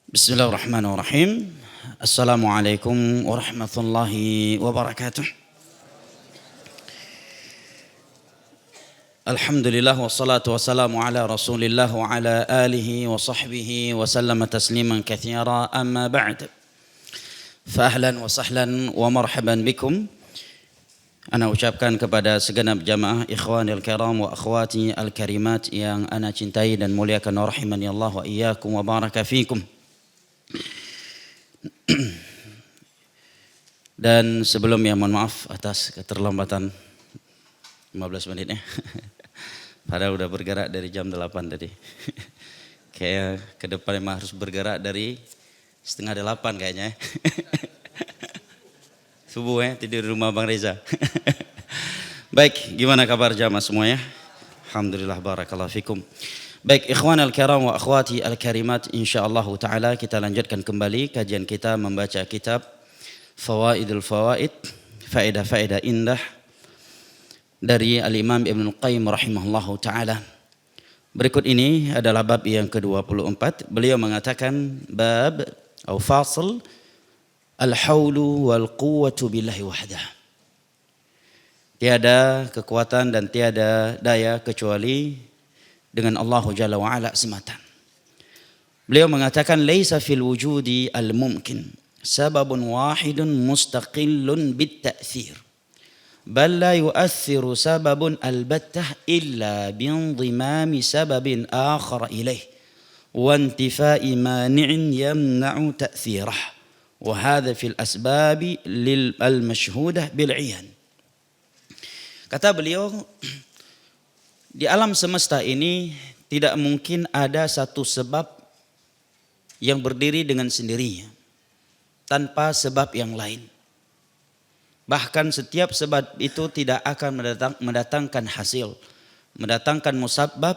Bismillahirrahmanirrahim. Assalamualaikum warahmatullahi wabarakatuh. Alhamdulillah wassalatu wassalamu ala rasulillah wa ala alihi wa sahbihi wa sallama tasliman katsira, amma ba'd. Fa ahlan wa sahlan wa marhaban bikum. Ana ucapkan kepada segenap jamaah ikhwanil kiram wa akhwati al-karimat yang ana cintai dan muliakan, rahimani Allah wa iyyakum wa baraka fikum. Dan sebelumnya mohon maaf atas keterlambatan 15 menitnya. Padahal udah bergerak dari jam 8 tadi. Kayak ke depan emang harus bergerak dari setengah 8 kayaknya. Subuh tidur di rumah Bang Reza. Baik, gimana kabar jamaah semuanya? Alhamdulillah, barakallahu fikum. Baik, ikhwan al-kiram wa akhwati al-karimat, insyaallah ta'ala kita lanjutkan kembali kajian kita membaca kitab Fawaidul Fawaid, faedah-faedah indah dari Al-Imam Ibnu Qayyim rahimahullahu ta'ala. Berikut ini adalah bab yang ke-24. Beliau mengatakan bab atau fasl al-haulu wal quwwatu billahi wahdah. Tiada kekuatan dan tiada daya kecuali dengan Allah Jalla wa Ala semata. Beliau mengatakan laisa fil wujudi al-mumkin sababun wahidun mustaqillun bit-ta'thir bal la yu'athiru sababun albattah illa biinzimami sababin akhar ilaih wa intifa'i mani'in yamna'u ta'thirah wa hadha fil asbabi lil al-mashhudah bil 'iyan. Kata beliau, di alam semesta ini tidak mungkin ada satu sebab yang berdiri dengan sendirinya tanpa sebab yang lain. Bahkan setiap sebab itu tidak akan mendatangkan hasil, mendatangkan musabbab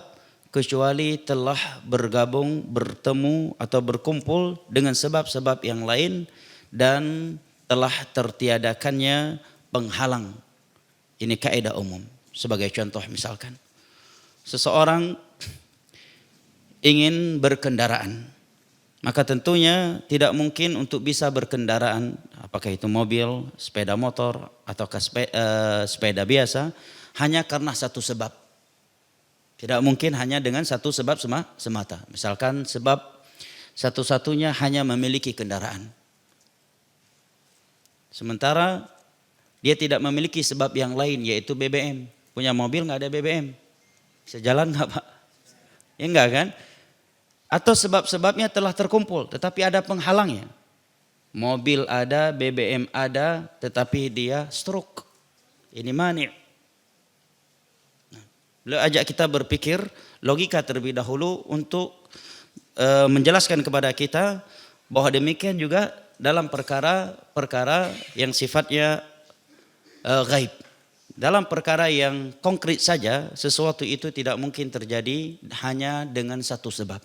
kecuali telah bergabung, bertemu atau berkumpul dengan sebab-sebab yang lain dan telah tertiadakannya penghalang. Ini kaidah umum. Sebagai contoh misalkan, seseorang ingin berkendaraan, maka tentunya tidak mungkin untuk bisa berkendaraan, apakah itu mobil, sepeda motor, atau sepeda biasa, hanya karena satu sebab. Tidak mungkin hanya dengan satu sebab semata. Misalkan sebab satu-satunya hanya memiliki kendaraan. Sementara dia tidak memiliki sebab yang lain, yaitu BBM. Punya mobil nggak ada BBM. Bisa jalan nggak Pak? Ya enggak kan? Atau sebab-sebabnya telah terkumpul tetapi ada penghalangnya. Mobil ada, BBM ada, tetapi dia stroke. Ini mani'. Beliau ajak kita berpikir logika terlebih dahulu untuk menjelaskan kepada kita bahwa demikian juga dalam perkara-perkara yang sifatnya gaib. Dalam perkara yang konkret saja, sesuatu itu tidak mungkin terjadi hanya dengan satu sebab.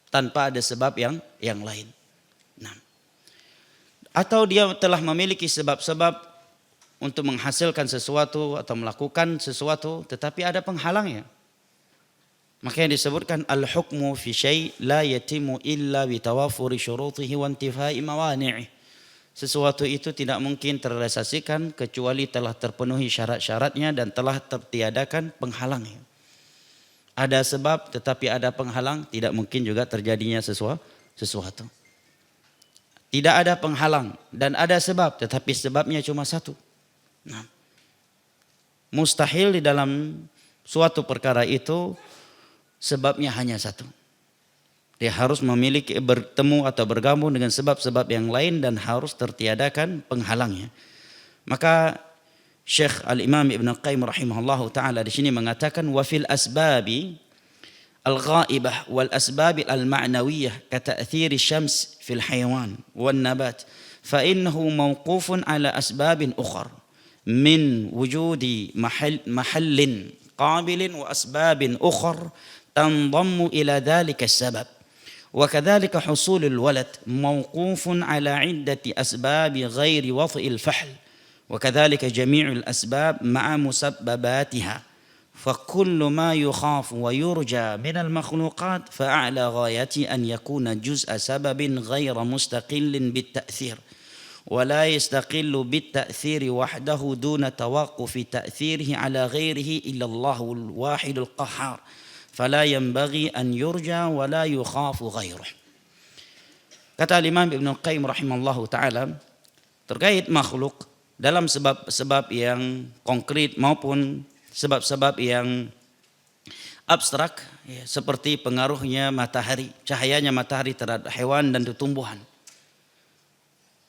Tanpa ada sebab yang lain. Nah, atau dia telah memiliki sebab-sebab untuk menghasilkan sesuatu atau melakukan sesuatu, tetapi ada penghalangnya. Makanya disebutkan al-hukmu fi syai' la yatimu illa bi tawafuri syurutihi wa intifai mawani'i. Sesuatu itu tidak mungkin terrealisasikan kecuali telah terpenuhi syarat-syaratnya dan telah tertiadakan penghalangnya. Ada sebab tetapi ada penghalang, tidak mungkin juga terjadinya sesuatu. Tidak ada penghalang dan ada sebab tetapi sebabnya cuma satu. Nah, mustahil di dalam suatu perkara itu sebabnya hanya satu. Dia harus memiliki bertemu atau bergabung dengan sebab-sebab yang lain dan harus tertiadakan penghalangnya. Maka Syekh Al-Imam Ibnu Qayyim rahimahullahu taala di sini mengatakan wa fil asbabi al-ghaibah wal asbab al-ma'nawiyah ka ta'thir asy-syams fil hayawan wan nabat fa innahu mawqufun ala asbabin ukhra min wujudi mahallin qabilin wa asbabin ukhra tanḍammu ila dhalika as-sabab. وكذلك حصول الولد موقوف على عدة أسباب غير وطئ الفحل وكذلك جميع الأسباب مع مسبباتها فكل ما يخاف ويرجى من المخلوقات فأعلى غايته أن يكون جزء سبب غير مستقل بالتأثير ولا يستقل بالتأثير وحده دون توقف تأثيره على غيره إلا الله الواحد القهار فلا ينبغي أن يرجى ولا يخاف غيره. Kata Imam Ibnu Qayyim rahimallahu taala terkait makhluk dalam sebab-sebab yang konkret maupun sebab-sebab yang abstrak, ya, seperti pengaruhnya matahari, cahayanya matahari terhadap hewan dan tumbuhan.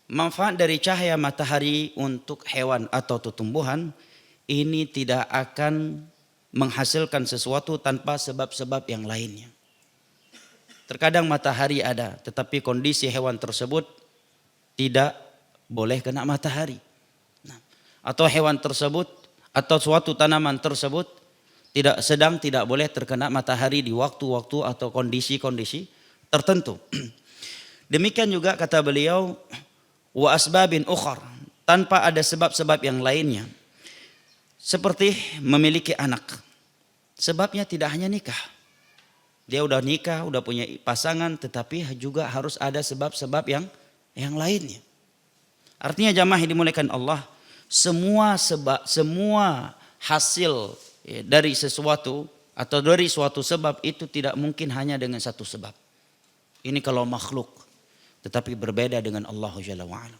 Manfaat dari cahaya matahari untuk hewan atau tumbuhan ini tidak akan menghasilkan sesuatu tanpa sebab-sebab yang lainnya. Terkadang matahari ada, tetapi kondisi hewan tersebut tidak boleh kena matahari. Nah, atau hewan tersebut atau suatu tanaman tersebut tidak boleh terkena matahari di waktu-waktu atau kondisi-kondisi tertentu. Demikian juga kata beliau wa asbabin ukhar, tanpa ada sebab-sebab yang lainnya. Seperti memiliki anak. Sebabnya tidak hanya nikah. Dia udah nikah, udah punya pasangan, tetapi juga harus ada sebab-sebab yang lainnya. Artinya jamaah yang dimuliakan Allah, semua hasil, ya, dari sesuatu atau dari suatu sebab itu tidak mungkin hanya dengan satu sebab. Ini kalau makhluk, tetapi berbeda dengan Allah Jalla wa'ala.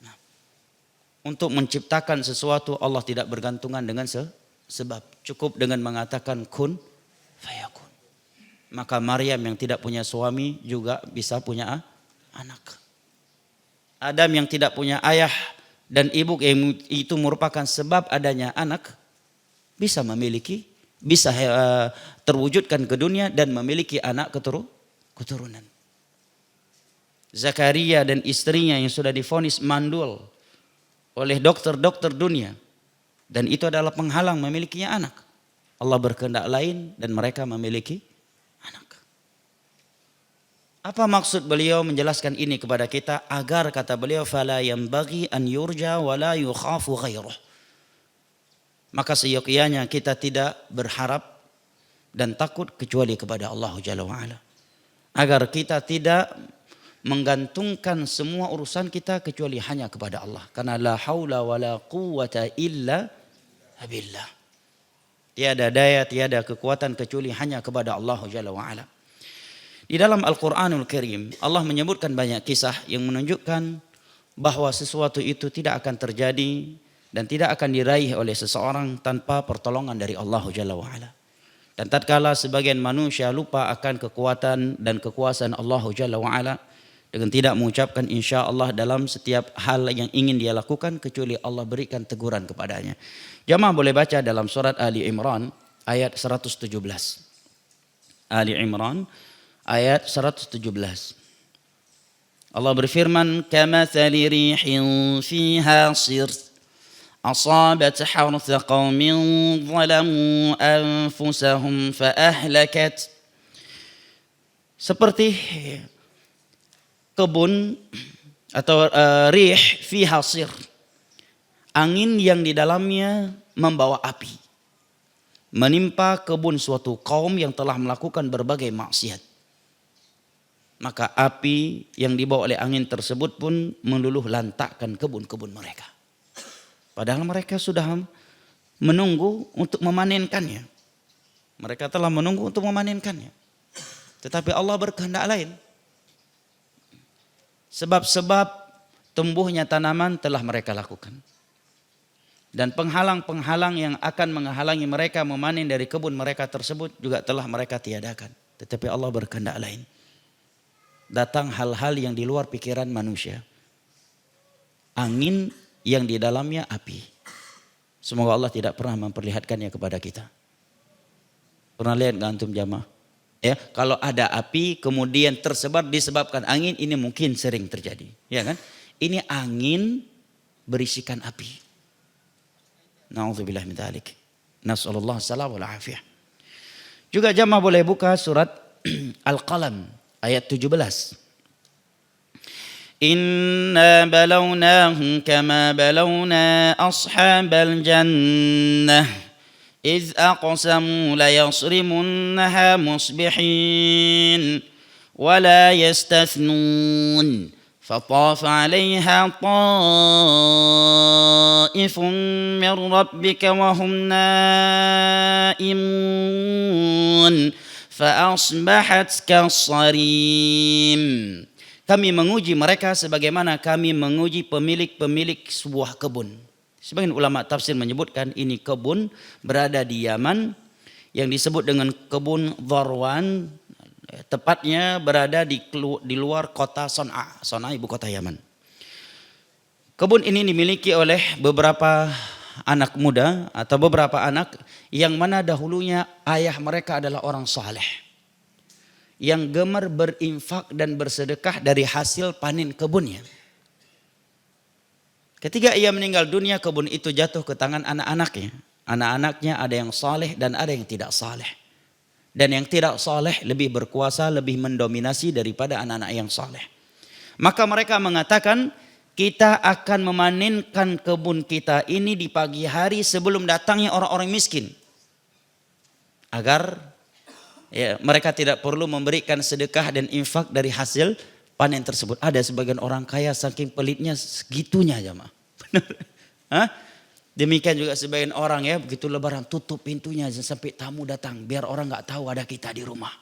Nah, untuk menciptakan sesuatu Allah tidak bergantungan dengan sebab. Cukup dengan mengatakan kun fayakun. Maka Maryam yang tidak punya suami juga bisa punya anak. Adam yang tidak punya ayah dan ibu yang itu merupakan sebab adanya anak bisa terwujudkan ke dunia dan memiliki anak keturunan. Zakaria dan istrinya yang sudah divonis mandul oleh dokter-dokter dunia dan itu adalah penghalang memilikinya anak. Allah berkehendak lain dan mereka memiliki anak. Apa maksud beliau menjelaskan ini kepada kita? Agar kata beliau fala yanbaghi an yurja wala yukhafu ghairuh. Maka seyogyanya kita tidak berharap dan takut kecuali kepada Allah Jalla wa'ala. Agar kita tidak menggantungkan semua urusan kita kecuali hanya kepada Allah. Karena la haula wala quwwata illa billah. Tiada daya, tiada kekuatan kecuali hanya kepada Allah Jalla wa'ala. Di dalam Al-Quranul Karim Allah menyebutkan banyak kisah yang menunjukkan bahwa sesuatu itu tidak akan terjadi dan tidak akan diraih oleh seseorang tanpa pertolongan dari Allah Jalla wa'ala. Dan tatkala sebagian manusia lupa akan kekuatan dan kekuasaan Allah Jalla wa'ala dengan tidak mengucapkan insya Allah dalam setiap hal yang ingin dia lakukan kecuali Allah berikan teguran kepadanya. Jamaah boleh baca dalam surat Ali Imran ayat 117. Ali Imran ayat 117. Allah berfirman, kamathali rihin fiha sir asabat hartha qaumin zalamu anfusahum fa ahlakat. Seperti kebun atau rih fiha sir, angin yang di dalamnya membawa api, menimpa kebun suatu kaum yang telah melakukan berbagai maksiat. Maka api yang dibawa oleh angin tersebut pun meluluh lantakkan kebun-kebun mereka. Padahal mereka sudah menunggu untuk memanenkannya. Mereka telah menunggu untuk memanenkannya. Tetapi Allah berkehendak lain. Sebab-sebab tumbuhnya tanaman telah mereka lakukan. Dan penghalang-penghalang yang akan menghalangi mereka memanen dari kebun mereka tersebut juga telah mereka tiadakan. Tetapi Allah berkehendak lain. Datang hal-hal yang di luar pikiran manusia. Angin yang di dalamnya api. Semoga Allah tidak pernah memperlihatkannya kepada kita. Pernah lihat gak antum jamaah? Ya, kalau ada api kemudian tersebar disebabkan angin, ini mungkin sering terjadi, ya kan? Ini angin berisikan api. Na'udzubillah min dzalik. Nas'alullah salam wal afiyah. Juga jamaah boleh buka surat Al-Qalam ayat 17. Inna balawnahum kama balawna ashabal jannah إذ أقسموا ليصرمنها مصبحين ولا يستثنون فطاف عليها طائف من ربك وهم نائمون فأصبحت كالصريم. Kami menguji mereka sebagaimana kami menguji pemilik-pemilik sebuah kebun. Sebagian ulama tafsir menyebutkan ini kebun berada di Yaman yang disebut dengan kebun Dharwan, tepatnya berada di luar kota Son'a. Son'a ibu kota Yaman. Kebun ini dimiliki oleh beberapa anak muda atau beberapa anak yang mana dahulunya ayah mereka adalah orang saleh yang gemar berinfak dan bersedekah dari hasil panen kebunnya. Ketika ia meninggal dunia, kebun itu jatuh ke tangan anak-anaknya. Anak-anaknya ada yang saleh dan ada yang tidak saleh. Dan yang tidak saleh lebih berkuasa, lebih mendominasi daripada anak-anak yang saleh. Maka mereka mengatakan, kita akan memanenkan kebun kita ini di pagi hari sebelum datangnya orang-orang miskin. Agar mereka tidak perlu memberikan sedekah dan infak dari hasil panen tersebut. Ada sebagian orang kaya saking pelitnya segitunya jemaah. Benar? Demikian juga sebagian orang begitu lebaran tutup pintunya sampai tamu datang biar orang nggak tahu ada kita di rumah.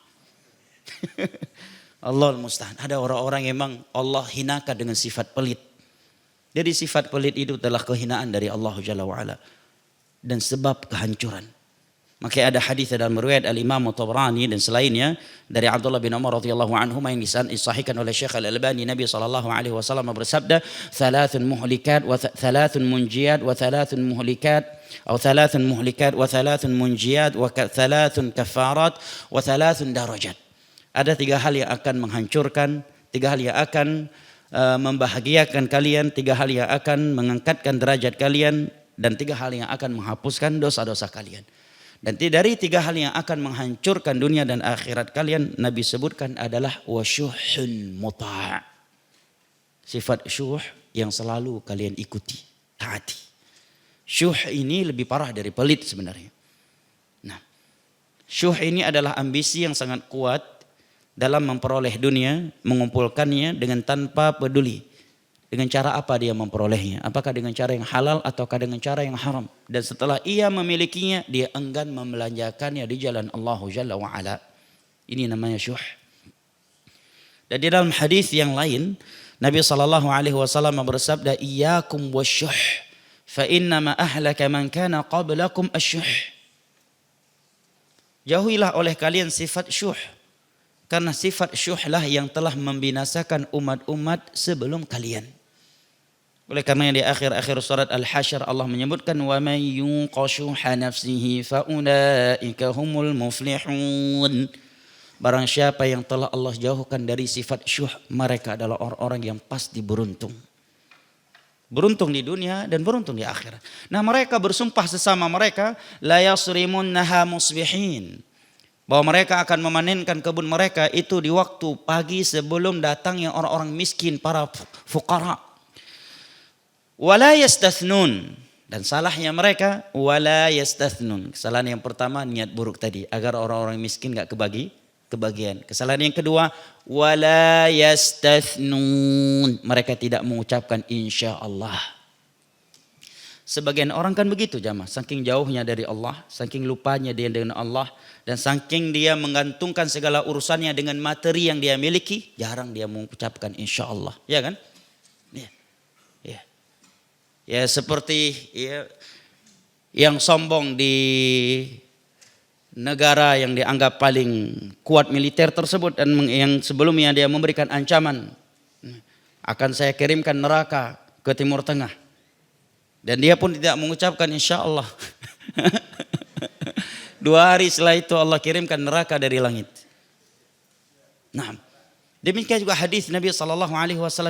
Allahul musta'an. Ada orang-orang yang memang Allah hinakan dengan sifat pelit. Jadi sifat pelit itu adalah kehinaan dari Allah Jalla wa'ala dan sebab kehancuran. Maka ada hadis dalam riwayat Al-Imam Tabrani dan selainnya dari Abdullah bin Umar radhiyallahu anhu yang disahihkan oleh Syekh Al-Albani, Nabi sallallahu alaihi wasallam bersabda, "Thalathun muhlikat wa thalathun munjiyat wa thalathun muhlikat atau thalathun muhlikat wa thalathun munjiyat wa thalathun kafarat wa thalathun darajat." Ada 3 hal yang akan menghancurkan, 3 hal yang akan membahagiakan kalian, 3 hal yang akan mengangkatkan derajat kalian, dan 3 hal yang akan menghapuskan dosa-dosa kalian. Dan dari 3 hal yang akan menghancurkan dunia dan akhirat kalian, Nabi sebutkan adalah wasyuhun muta'. Sifat syuh yang selalu kalian ikuti, taati. Syuh ini lebih parah dari pelit sebenarnya. Nah, syuh ini adalah ambisi yang sangat kuat dalam memperoleh dunia, mengumpulkannya dengan tanpa peduli dengan cara apa dia memperolehnya. Apakah dengan cara yang halal ataukah dengan cara yang haram. Dan setelah ia memilikinya, dia enggan membelanjakannya di jalan Allah Jalla wa'ala. Ini namanya syuh. Dan di dalam hadis yang lain, Nabi SAW bersabda, "Iyyakum wasyuh, fa innama ahlaka man kana qablakum asyuh." Jauhilah oleh kalian sifat syuh. Karena sifat syuhlah yang telah membinasakan umat-umat sebelum kalian. Oleh karena di akhir-akhir surat Al-Hasyr Allah menyebutkan wa may yuqashuha nafsihi fa ulaika humul muflihun. Barang siapa yang telah Allah jauhkan dari sifat syuh, mereka adalah orang-orang yang pasti beruntung. Beruntung di dunia dan beruntung di akhirat. Nah, mereka bersumpah sesama mereka la yasrimunnaha musbihin. Bahwa mereka akan memanenkan kebun mereka itu di waktu pagi sebelum datangnya orang-orang miskin, para fuqara. Wala yastathnun. Dan salahnya mereka wala yastathnun. Kesalahan yang pertama niat buruk tadi, agar orang-orang miskin gak kebagian. Kesalahan yang kedua wala yastathnun. Mereka tidak mengucapkan insya Allah. Sebagian orang kan begitu jamaah, saking jauhnya dari Allah, saking lupanya dia dengan Allah, dan saking dia menggantungkan segala urusannya dengan materi yang dia miliki, jarang dia mengucapkan insya Allah, ya kan? Ya seperti yang sombong di negara yang dianggap paling kuat militer tersebut, dan yang sebelumnya dia memberikan ancaman, akan saya kirimkan neraka ke Timur Tengah. Dan dia pun tidak mengucapkan insya Allah. 2 hari setelah itu Allah kirimkan neraka dari langit. Nah, demikian juga hadis Nabi SAW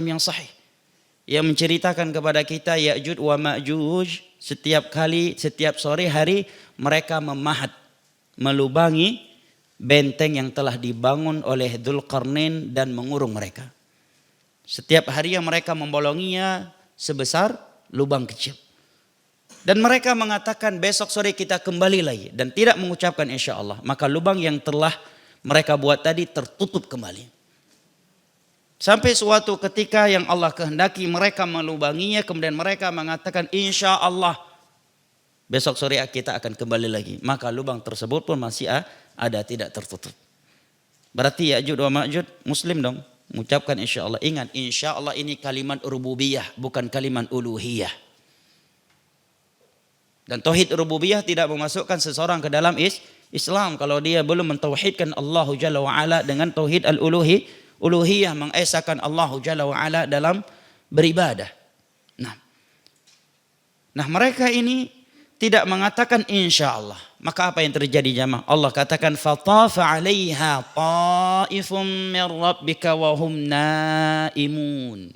yang sahih, yang menceritakan kepada kita Ya'juj wa Ma'juj setiap sore hari mereka memahat, melubangi benteng yang telah dibangun oleh Dzulqarnain dan mengurung mereka. Setiap hari yang mereka membolonginya sebesar lubang kecil. Dan mereka mengatakan besok sore kita kembali lagi. Dan tidak mengucapkan insya Allah. Maka lubang yang telah mereka buat tadi tertutup kembali. Sampai suatu ketika yang Allah kehendaki mereka melubanginya. Kemudian mereka mengatakan insya Allah besok sore kita akan kembali lagi. Maka lubang tersebut pun masih ada, tidak tertutup. Berarti Ya'juj wa Ma'juj Muslim dong. Mengucapkan insya Allah. Ingat insya Allah ini kalimat rububiyah. Bukan kalimat uluhiyah. Dan tauhid rububiyah tidak memasukkan seseorang ke dalam Islam. Kalau dia belum mentauhidkan Allah Jalla wa'ala dengan tauhid al-uluhiyah. Mengesahkan Allah Jalla wa'ala dalam beribadah. Nah mereka ini tidak mengatakan insya Allah. Maka apa yang terjadi jamaah? Allah katakan fatafa 'alaiha ta'ifum min rabbika wa hum naimun.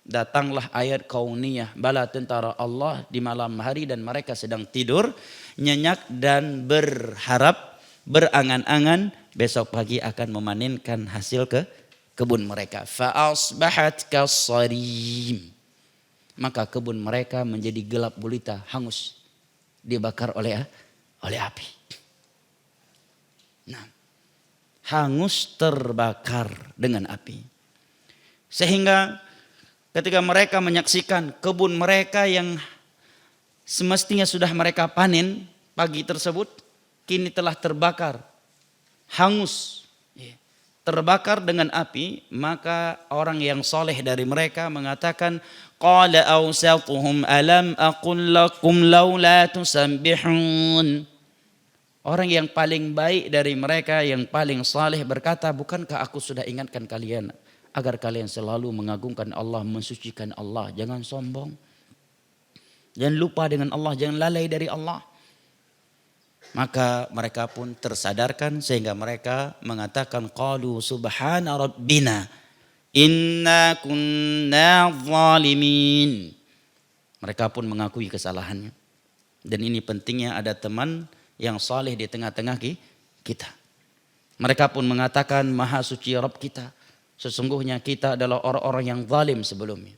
Datanglah ayat kauniyah bala tentara Allah di malam hari dan mereka sedang tidur nyenyak dan berharap berangan-angan besok pagi akan memanenkan hasil ke kebun mereka. Fa asbahat kasarim. Maka kebun mereka menjadi gelap gulita, hangus, dibakar oleh api. Nah, hangus terbakar dengan api. Sehingga ketika mereka menyaksikan kebun mereka yang semestinya sudah mereka panen pagi tersebut, kini telah terbakar, hangus, terbakar dengan api, maka orang yang soleh dari mereka mengatakan, qala awsatuhum alam aqul lakum laula tusabbihun. Orang yang paling baik dari mereka, yang paling saleh berkata, bukankah aku sudah ingatkan kalian agar kalian selalu mengagungkan Allah, mensucikan Allah, jangan sombong, jangan lupa dengan Allah, jangan lalai dari Allah. Maka mereka pun tersadarkan sehingga mereka mengatakan qalu subhana rabbina inna kunna zalimin. Mereka pun mengakui kesalahannya. Dan ini pentingnya ada teman yang saleh di tengah-tengah kita. Mereka pun mengatakan maha suci Rabb kita. Sesungguhnya kita adalah orang-orang yang zalim sebelumnya.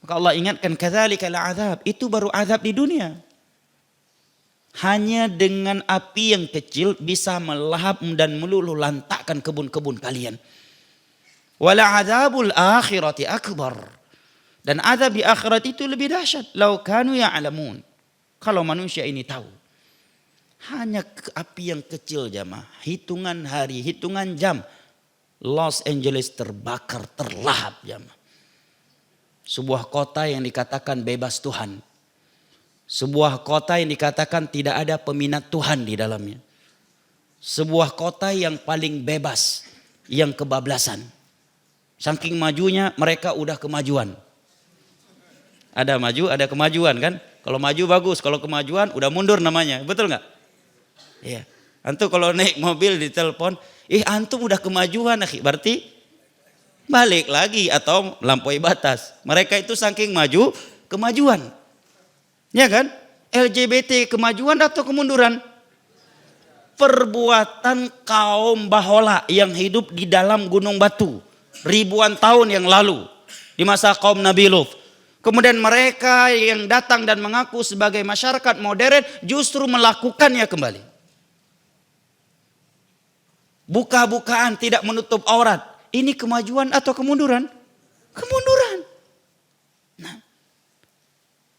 Maka Allah ingatkan kadzalikal azab, itu baru azab di dunia. Hanya dengan api yang kecil bisa melahap dan meluluh lantakkan kebun-kebun kalian. Wala azabul akhirati akbar. Dan azab di akhirat itu lebih dahsyat. Lau kanu ya'lamun. Kalau manusia ini tahu. Hanya api yang kecil jamaah. Hitungan hari, hitungan jam. Los Angeles terbakar, terlahap jamaah. Sebuah kota yang dikatakan bebas Tuhan. Sebuah kota yang dikatakan tidak ada peminat Tuhan di dalamnya. Sebuah kota yang paling bebas, yang kebablasan. Saking majunya mereka udah kemajuan. Ada maju, ada kemajuan kan? Kalau maju bagus, kalau kemajuan udah mundur namanya. Betul nggak? Iya. Antum kalau naik mobil ditelepon, antum udah kemajuan, berarti balik lagi atau melampaui batas. Mereka itu saking maju, kemajuan. Ya kan? LGBT kemajuan atau kemunduran? Perbuatan kaum Bahola yang hidup di dalam gunung batu ribuan tahun yang lalu di masa kaum Nabi Lut. Kemudian mereka yang datang dan mengaku sebagai masyarakat modern justru melakukannya kembali. Buka-bukaan tidak menutup aurat. Ini kemajuan atau kemunduran? Kemunduran. Nah,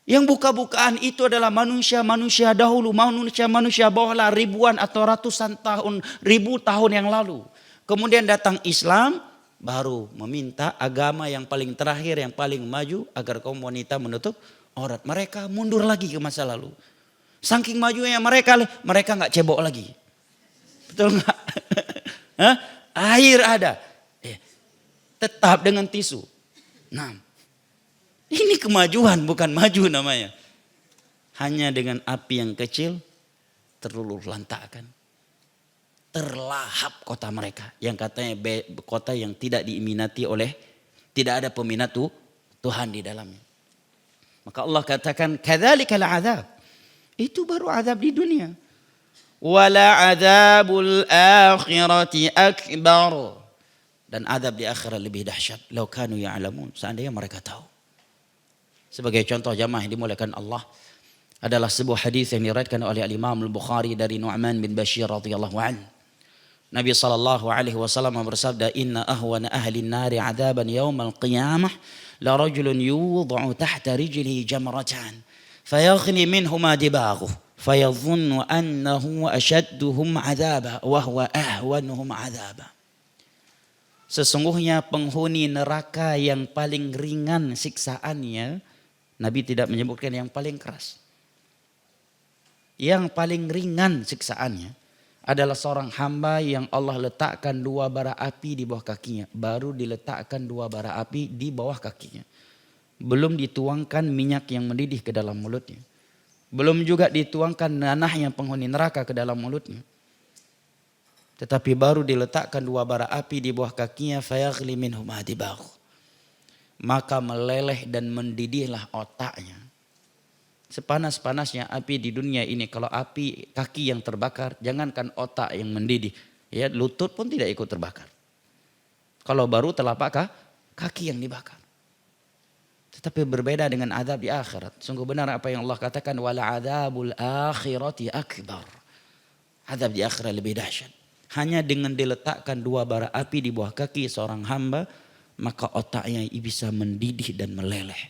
yang buka-bukaan itu adalah manusia-manusia dahulu, manusia-manusia Bahola ribuan atau ratusan tahun, ribu tahun yang lalu. Kemudian datang Islam, baru meminta agama yang paling terakhir, yang paling maju agar kaum wanita menutup aurat. Mereka mundur lagi ke masa lalu. Saking majunya mereka nggak cebok lagi. Betul nggak? Air ada, tetap dengan tisu. Nah, ini kemajuan bukan maju namanya. Hanya dengan api yang kecil terluluh lantakkan. Terlahap kota mereka. Yang katanya kota yang tidak diminati oleh, tidak ada peminat Tuhan di dalamnya. Maka Allah katakan kadzalikal azab. Itu baru azab di dunia. Wala azabul akhirati akbar. Dan azab di akhirat lebih dahsyat. Lau kanu ya'lamun. Seandainya mereka tahu. Sebagai contoh jamaah yang dimuliakan Allah. adalah sebuah hadis yang diriwayatkan oleh Imam Al-Bukhari dari Nu'man bin Bashir radhiyallahu anhu. Nabi sallallahu alaihi wasallam bersabda, "Inna ahwana ahli an-nari 'adaban yaumal qiyamah la rajulun yud'u tahta rijlihi jamratan fayaghni minhuma dibaghuhu fayadhunnu annahu ashadduhum 'adaba wa huwa ahwanuhum 'adaba." Sesungguhnya penghuni neraka yang paling ringan siksaannya, Nabi tidak menyebutkan yang paling keras. Yang paling ringan siksaannya adalah seorang hamba yang Allah letakkan 2 bara api di bawah kakinya. Baru diletakkan 2 bara api di bawah kakinya. Belum dituangkan minyak yang mendidih ke dalam mulutnya. Belum juga dituangkan nanahnya penghuni neraka ke dalam mulutnya. Tetapi baru diletakkan 2 bara api di bawah kakinya. Fayaghli minhum adibaghu. Maka meleleh dan mendidihlah otaknya. Sepanas-panasnya api di dunia ini, kalau api kaki yang terbakar, jangankan otak yang mendidih, ya lutut pun tidak ikut terbakar. Kalau baru telapak kaki yang dibakar. Tetapi berbeda dengan azab di akhirat. Sungguh benar apa yang Allah katakan, wala adzabul akhirati akbar. Azab di akhirat lebih dahsyat. Hanya dengan diletakkan 2 bara api di bawah kaki seorang hamba, maka otaknya bisa mendidih dan meleleh.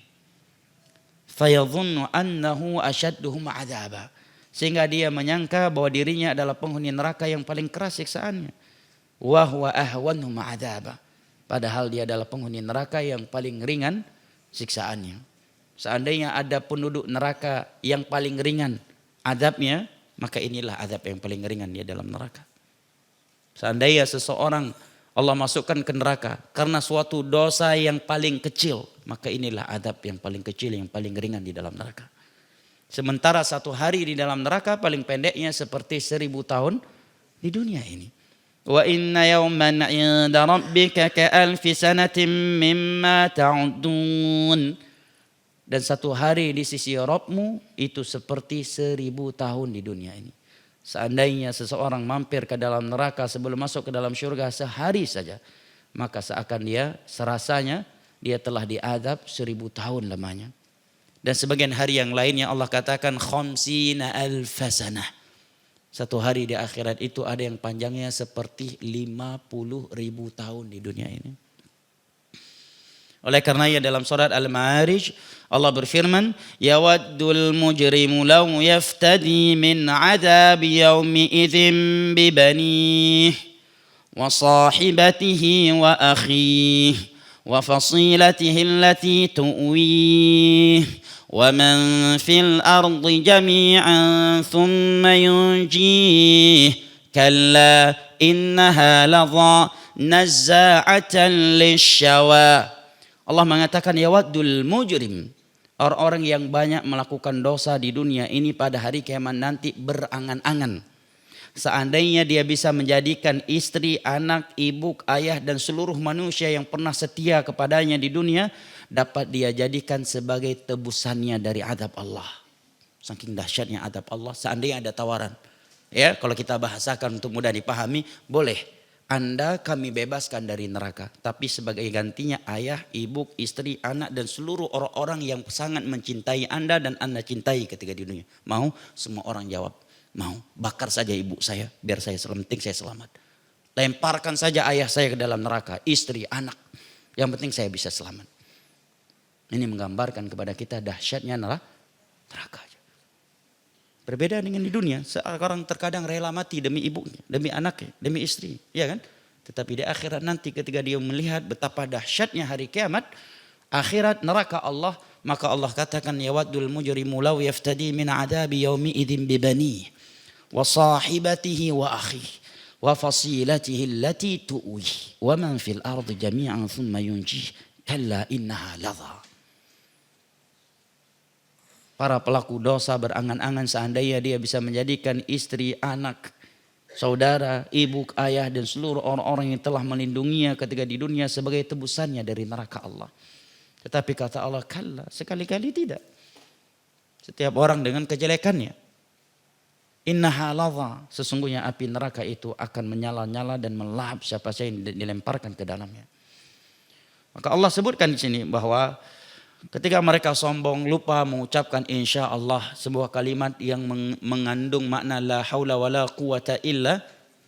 Fayadhunnu annahu ashadduhum 'adzaba, sehingga dia menyangka bahwa dirinya adalah penghuni neraka yang paling keras siksaannya. Wa huwa ahwanuhum 'adzaba, padahal dia adalah penghuni neraka yang paling ringan siksaannya. Seandainya ada penduduk neraka yang paling ringan azabnya, maka inilah azab yang paling ringan dia dalam neraka. Seandainya seseorang Allah masukkan ke neraka karena suatu dosa yang paling kecil, maka inilah azab yang paling kecil, yang paling ringan di dalam neraka. Sementara 1 hari di dalam neraka paling pendeknya seperti 1000 tahun di dunia ini. Wa inna yawman 'inda rabbika ka'alfi sanatin mimma ta'udun. Dan 1 hari di sisi Rabbmu itu seperti 1000 tahun di dunia ini. Seandainya seseorang mampir ke dalam neraka sebelum masuk ke dalam surga sehari saja, maka seakan dia serasanya dia telah diazab 1000 tahun lamanya. Dan sebagian hari yang lainnya Allah katakan khamsina alfasanah. 1 hari di akhirat itu ada yang panjangnya seperti 50.000 tahun di dunia ini. Oleh karenanya dalam surat Al-Ma'arij Allah berfirman, yawaddul mujrimu law yaftadi min 'adzabi yaumi idzin bi banihi wa sahibatihi wa akhihi wa fasilatihi allati tu'wihi wa man fil ardi jami'an thumma yunjihi kalla innaha ladha nazza'atan lisyawa. Allah mengatakan yawaddul mujrim, orang-orang yang banyak melakukan dosa di dunia ini pada hari kiamat nanti berangan-angan. Seandainya dia bisa menjadikan istri, anak, ibu, ayah dan seluruh manusia yang pernah setia kepadanya di dunia dapat dia jadikan sebagai tebusannya dari azab Allah. Saking dahsyatnya azab Allah, seandainya ada tawaran. Ya, kalau kita bahasakan untuk mudah dipahami, boleh Anda kami bebaskan dari neraka, tapi sebagai gantinya ayah, ibu, istri, anak dan seluruh orang-orang yang sangat mencintai Anda dan Anda cintai ketika di dunia. Mau? Semua orang jawab, mau. Bakar saja ibu saya biar saya penting saya selamat. Lemparkan saja ayah saya ke dalam neraka, istri, anak. Yang penting saya bisa selamat. Ini menggambarkan kepada kita dahsyatnya neraka. Berbeda dengan di dunia, seorang terkadang rela mati demi ibunya, demi anaknya, demi istri, ya kan? Tetapi di akhirat nanti ketika dia melihat betapa dahsyatnya hari kiamat, akhirat neraka Allah, maka Allah katakan yawaddul mujrimu law yaftadi min adabi yaumi idzin bi banihi wa sahibatihi wa akhihi wa fasilatihi allati tu'wihi wa man fil ardi jami'an thumma yunjihi kalla innaha ladha. Para pelaku dosa berangan-angan seandainya dia bisa menjadikan istri, anak, saudara, ibu, ayah dan seluruh orang-orang yang telah melindunginya ketika di dunia sebagai tebusannya dari neraka Allah. Tetapi kata Allah, kalla, sekali-kali tidak. Setiap orang dengan kejelekannya. Innaha ladha, sesungguhnya api neraka itu akan menyala-nyala dan melahap siapa saja yang dilemparkan ke dalamnya. Maka Allah sebutkan di sini bahwa Ketika mereka sombong, lupa mengucapkan insya Allah, sebuah kalimat yang mengandung makna la haula wala quwata illa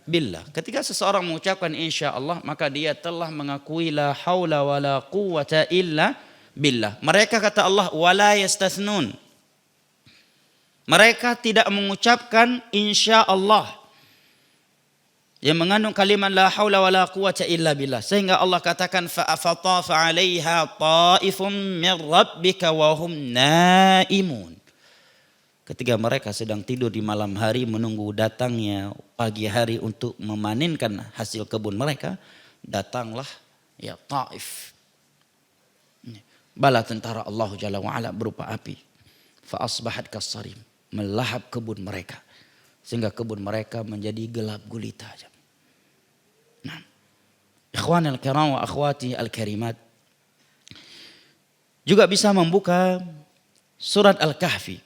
billah. Ketika seseorang mengucapkan insya Allah, maka dia telah mengakui la haula wala quwata illa billah. Mereka kata Allah wala yastathnun. Mereka tidak mengucapkan insya Allah yang mengandung kalimat la haula wala quwata illa billah, sehingga Allah katakan fa afatafa 'alaiha ta'ifum min rabbika wa hum naimun. Ketika mereka sedang tidur di malam hari menunggu datangnya pagi hari untuk memanenkan hasil kebun mereka, datanglah ya Taif, bala tentara Allah Jalla wa Ala berupa api, fa asbahat kasarim, melahap kebun mereka sehingga kebun mereka menjadi gelap gulita. Nah, ikhwan al-kiram wa akhwati al-karimat, juga bisa membuka surat Al-Kahfi.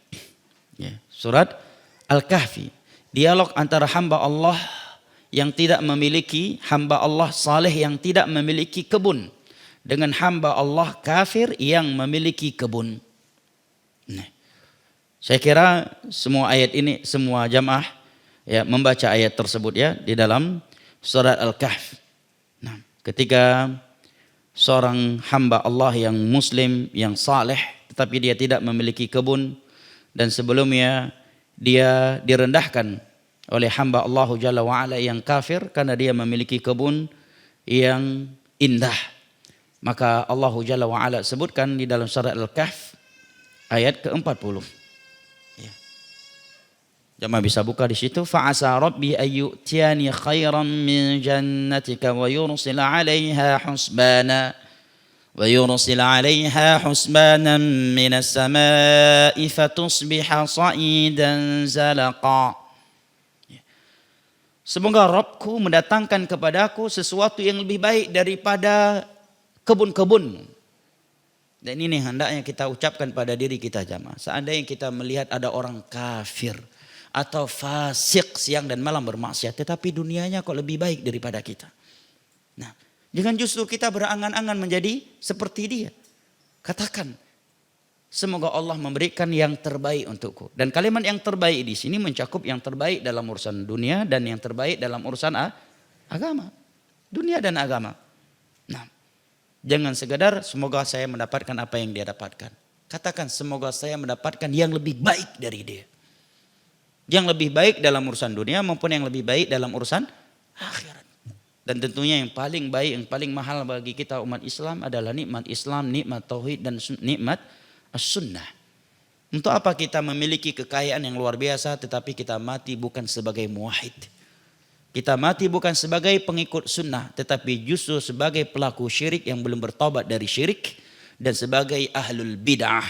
Ya, surat Al-Kahfi, dialog antara hamba Allah yang tidak memiliki, hamba Allah saleh yang tidak memiliki kebun, dengan hamba Allah kafir yang memiliki kebun. Nah, saya kira semua ayat ini, semua jamaah ya membaca ayat tersebut ya di dalam surat Al-Kahf. Nah, ketika seorang hamba Allah yang muslim, yang saleh, tetapi dia tidak memiliki kebun, dan sebelumnya dia direndahkan oleh hamba Allah Jalla wa'ala yang kafir karena dia memiliki kebun yang indah, maka Allah Jalla wa'ala sebutkan di dalam surat Al-Kahf ayat ke-40. Jemaah bisa buka di situ. Fa'asa rabbi ayyutiyani khairan min jannatika wa yursila 'alaiha husbana wa yursila 'alaiha husbanan minas sama'i fatusbiha sa'idan zalaqa. Semoga Rabbku mendatangkan kepadaku sesuatu yang lebih baik daripada kebun-kebunmu. Dan ini hendaknya kita ucapkan pada diri kita jamaah. Seandainya kita melihat ada orang kafir atau fasik siang dan malam bermaksiat, tetapi dunianya kok lebih baik daripada kita. Nah, jangan justru kita berangan-angan menjadi seperti dia. Katakan, semoga Allah memberikan yang terbaik untukku. Dan kalimat yang terbaik di sini mencakup yang terbaik dalam urusan dunia dan yang terbaik dalam urusan agama. Dunia dan agama. Nah, jangan sekedar semoga saya mendapatkan apa yang dia dapatkan. Katakan semoga saya mendapatkan yang lebih baik dari dia. Yang lebih baik dalam urusan dunia maupun yang lebih baik dalam urusan akhirat. Dan tentunya yang paling baik, yang paling mahal bagi kita umat Islam adalah nikmat Islam, nikmat tauhid dan nikmat as-sunnah. Untuk apa kita memiliki kekayaan yang luar biasa tetapi kita mati bukan sebagai muwahhid. Kita mati bukan sebagai pengikut sunnah tetapi justru sebagai pelaku syirik yang belum bertobat dari syirik, dan sebagai ahlul bid'ah,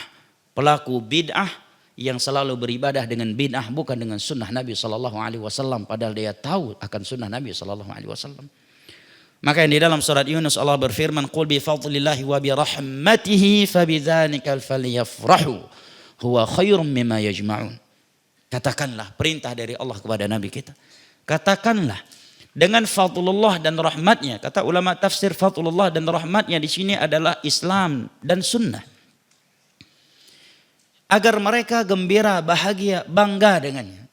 pelaku bid'ah yang selalu beribadah dengan bid'ah bukan dengan sunnah Nabi SAW, padahal dia tahu akan sunnah Nabi SAW. Maka yang di dalam surat Yunus Allah berfirman, qul bi fadlillahi wa bi rahmatihi fabidzalikal falyafrahu huwa khairum mimma yajma'un. Katakanlah, perintah dari Allah kepada Nabi kita. Katakanlah dengan fadlullah dan rahmatnya. Kata ulama tafsir, fadlullah dan rahmatnya di sini adalah Islam dan sunnah. Agar mereka gembira, bahagia, bangga dengannya.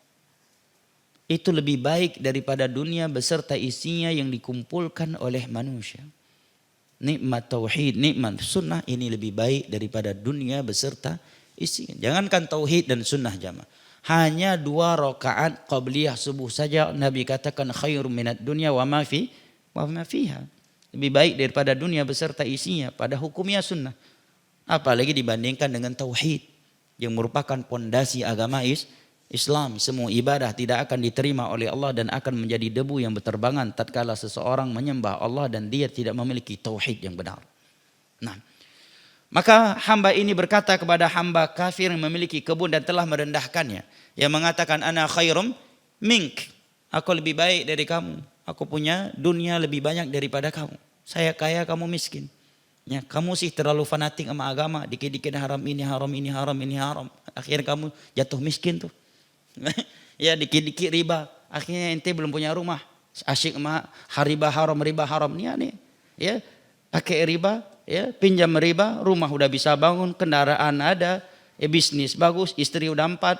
Itu lebih baik daripada dunia beserta isinya yang dikumpulkan oleh manusia. Nikmat tauhid, nikmat sunnah ini lebih baik daripada dunia beserta isinya. Jangankan tauhid dan sunnah jamaah. Hanya 2 rakaat qabliyah subuh saja Nabi katakan khairum minad dunya wa ma fiha. Lebih baik daripada dunia beserta isinya pada hukumnya sunnah. Apalagi dibandingkan dengan tauhid yang merupakan pondasi agama Islam. Semua ibadah tidak akan diterima oleh Allah dan akan menjadi debu yang berterbangan tatkala seseorang menyembah Allah dan dia tidak memiliki tauhid yang benar. Nah, maka hamba ini berkata kepada hamba kafir yang memiliki kebun dan telah merendahkannya, yang mengatakan ana khairum mink, aku lebih baik dari kamu, aku punya dunia lebih banyak daripada kamu, saya kaya kamu miskin. Ya, kamu sih terlalu fanatik sama agama, dikit-dikit haram ini haram ini haram ini haram, akhirnya kamu jatuh miskin tuh. Ya, dikit-dikit riba, akhirnya ente belum punya rumah, asyik sama riba haram nih. Ya, pakai riba, ya, pinjam riba, rumah udah bisa bangun, kendaraan ada, bisnis bagus, istri udah 4.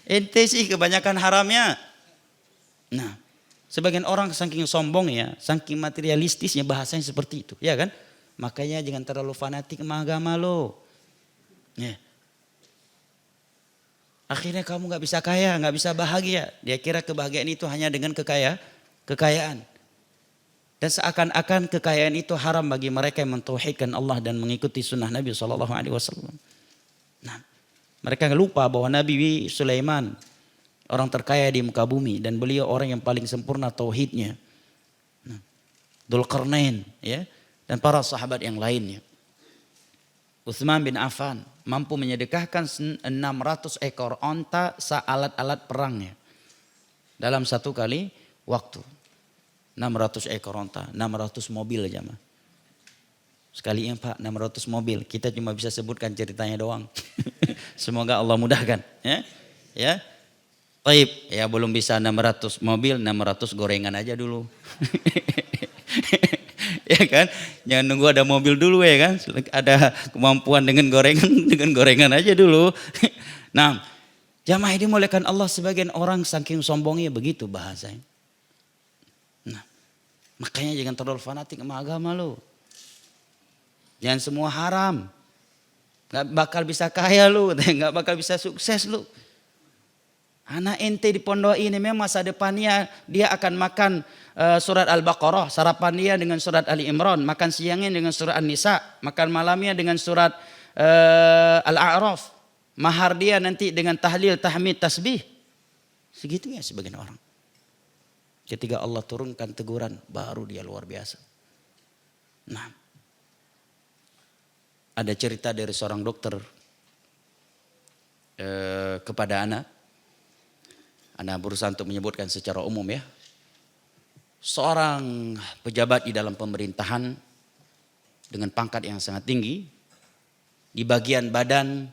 Ente sih kebanyakan haramnya. Nah, sebagian orang saking sombong ya, saking materialistisnya bahasanya seperti itu, ya kan? Makanya jangan terlalu fanatik sama agama lo. Ya. Akhirnya kamu nggak bisa kaya, nggak bisa bahagia. Dia kira kebahagiaan itu hanya dengan kekayaan. Dan seakan-akan kekayaan itu haram bagi mereka yang mentauhidkan Allah dan mengikuti sunnah Nabi SAW. Nah, mereka lupa bahwa Nabi Sulaiman orang terkaya di muka bumi dan beliau orang yang paling sempurna tauhidnya. Nah, Dzulqarnain, ya, dan para sahabat yang lainnya. Utsman bin Affan mampu menyedekahkan 600 ekor onta sealat-alat perangnya dalam satu kali waktu. 600 ekor onta, 600 mobil aja mah. Sekalinya Pak, 600 mobil. Kita cuma bisa sebutkan ceritanya doang. Semoga Allah mudahkan, ya. Ya. Baik, ya belum bisa 600 mobil, 600 gorengan aja dulu. Ya kan? Jangan nunggu ada mobil dulu ya kan? Ada kemampuan dengan gorengan aja dulu. Nah, jamaah dimuliakan Allah, sebagian orang saking sombongnya begitu bahasanya. Nah, makanya jangan terlalu fanatik sama agama lo. Jangan semua haram. Gak bakal bisa kaya lu, gak bakal bisa sukses lu. Anak ente di pondok ini memang masa depannya dia akan makan surat Al-Baqarah, sarapan dia dengan surat Ali Imran, makan siangnya dengan surat An-Nisa, makan malamnya dengan surat Al-A'raf. Mahar dia nanti dengan tahlil, tahmid, tasbih. Segitunya sebagian orang. Ketika Allah turunkan teguran, baru dia luar biasa. Nah, ada cerita dari seorang dokter kepada anak. Anda berusaha untuk menyebutkan secara umum ya. Seorang pejabat di dalam pemerintahan dengan pangkat yang sangat tinggi, di bagian badan,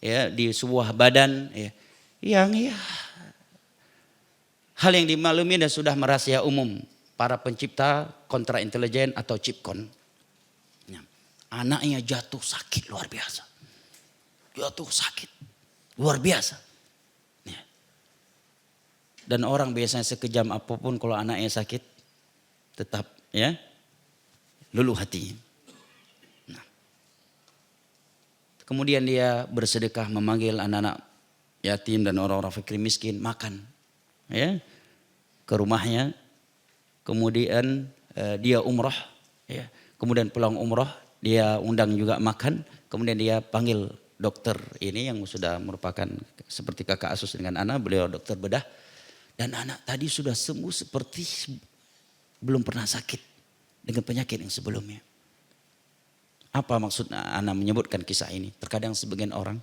ya, di sebuah badan, ya, yang ya, hal yang dimaklumi dan sudah merahasia umum para pencipta kontra intelijen atau chipcon. Ya, anaknya jatuh sakit luar biasa, jatuh sakit luar biasa. Dan orang biasanya sekejam apapun kalau anaknya sakit, tetap ya luluh hatinya. Nah, kemudian dia bersedekah memanggil anak-anak yatim dan orang-orang fakir miskin makan, ya, ke rumahnya. Kemudian dia umrah, ya. Kemudian pulang umrah dia undang juga makan. Kemudian dia panggil dokter ini yang sudah merupakan seperti kakak asuh dengan anak, beliau dokter bedah. Dan anak tadi sudah sembuh seperti belum pernah sakit dengan penyakit yang sebelumnya. Apa maksud anak menyebutkan kisah ini? Terkadang sebagian orang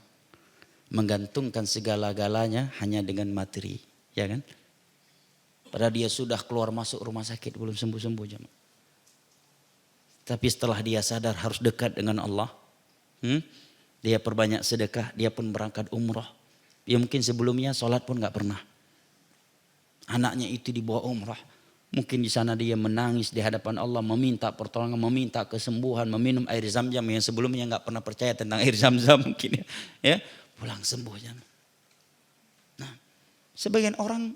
menggantungkan segala-galanya hanya dengan materi, ya kan? Padahal dia sudah keluar masuk rumah sakit belum sembuh-sembuh jemaah. Tapi setelah dia sadar harus dekat dengan Allah, dia perbanyak sedekah, dia pun berangkat umrah. Dia mungkin sebelumnya sholat pun gak pernah. Anaknya itu dibawa umrah. Mungkin di sana dia menangis di hadapan Allah, meminta pertolongan, meminta kesembuhan, meminum air zam-zam yang sebelumnya nggak pernah percaya tentang air zam-zam mungkin ya. Pulang sembuh ya. Nah, sebagian orang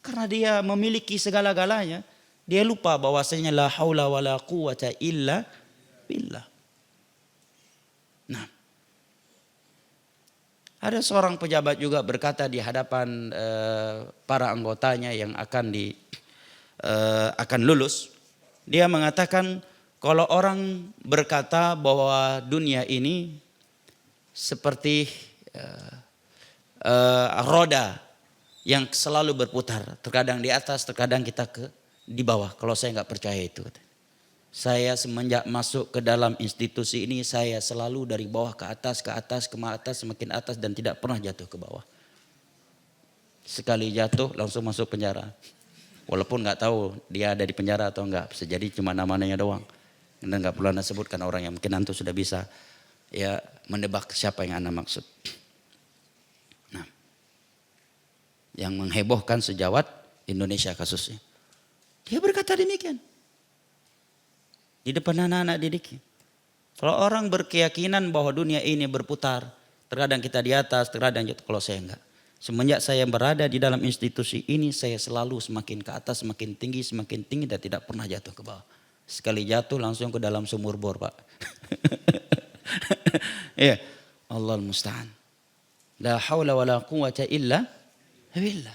karena dia memiliki segala-galanya, dia lupa bahwasanya la haula wala quwata illa billah. Nah, ada seorang pejabat juga berkata di hadapan para anggotanya yang akan lulus. Dia mengatakan kalau orang berkata bahwa dunia ini seperti roda yang selalu berputar. Terkadang di atas, terkadang kita di bawah. Kalau saya nggak percaya itu. Saya semenjak masuk ke dalam institusi ini, saya selalu dari bawah ke atas, semakin atas dan tidak pernah jatuh ke bawah. Sekali jatuh langsung masuk penjara. Walaupun nggak tahu dia ada di penjara atau enggak, bisa jadi cuma namanya doang. Dan nggak perlu Anda sebutkan orang yang mungkin antum sudah bisa ya menebak siapa yang Anda maksud. Nah, yang menghebohkan sejawat Indonesia kasusnya. Dia berkata demikian. Di depan anak-anak didiknya. Kalau orang berkeyakinan bahwa dunia ini berputar, terkadang kita di atas, terkadang jatuh. Kalau saya enggak. Semenjak saya berada di dalam institusi ini, saya selalu semakin ke atas, semakin tinggi dan tidak pernah jatuh ke bawah. Sekali jatuh langsung ke dalam sumur bor, Pak. Ya, Allah musta'an. La haula wa la quwata illa billah.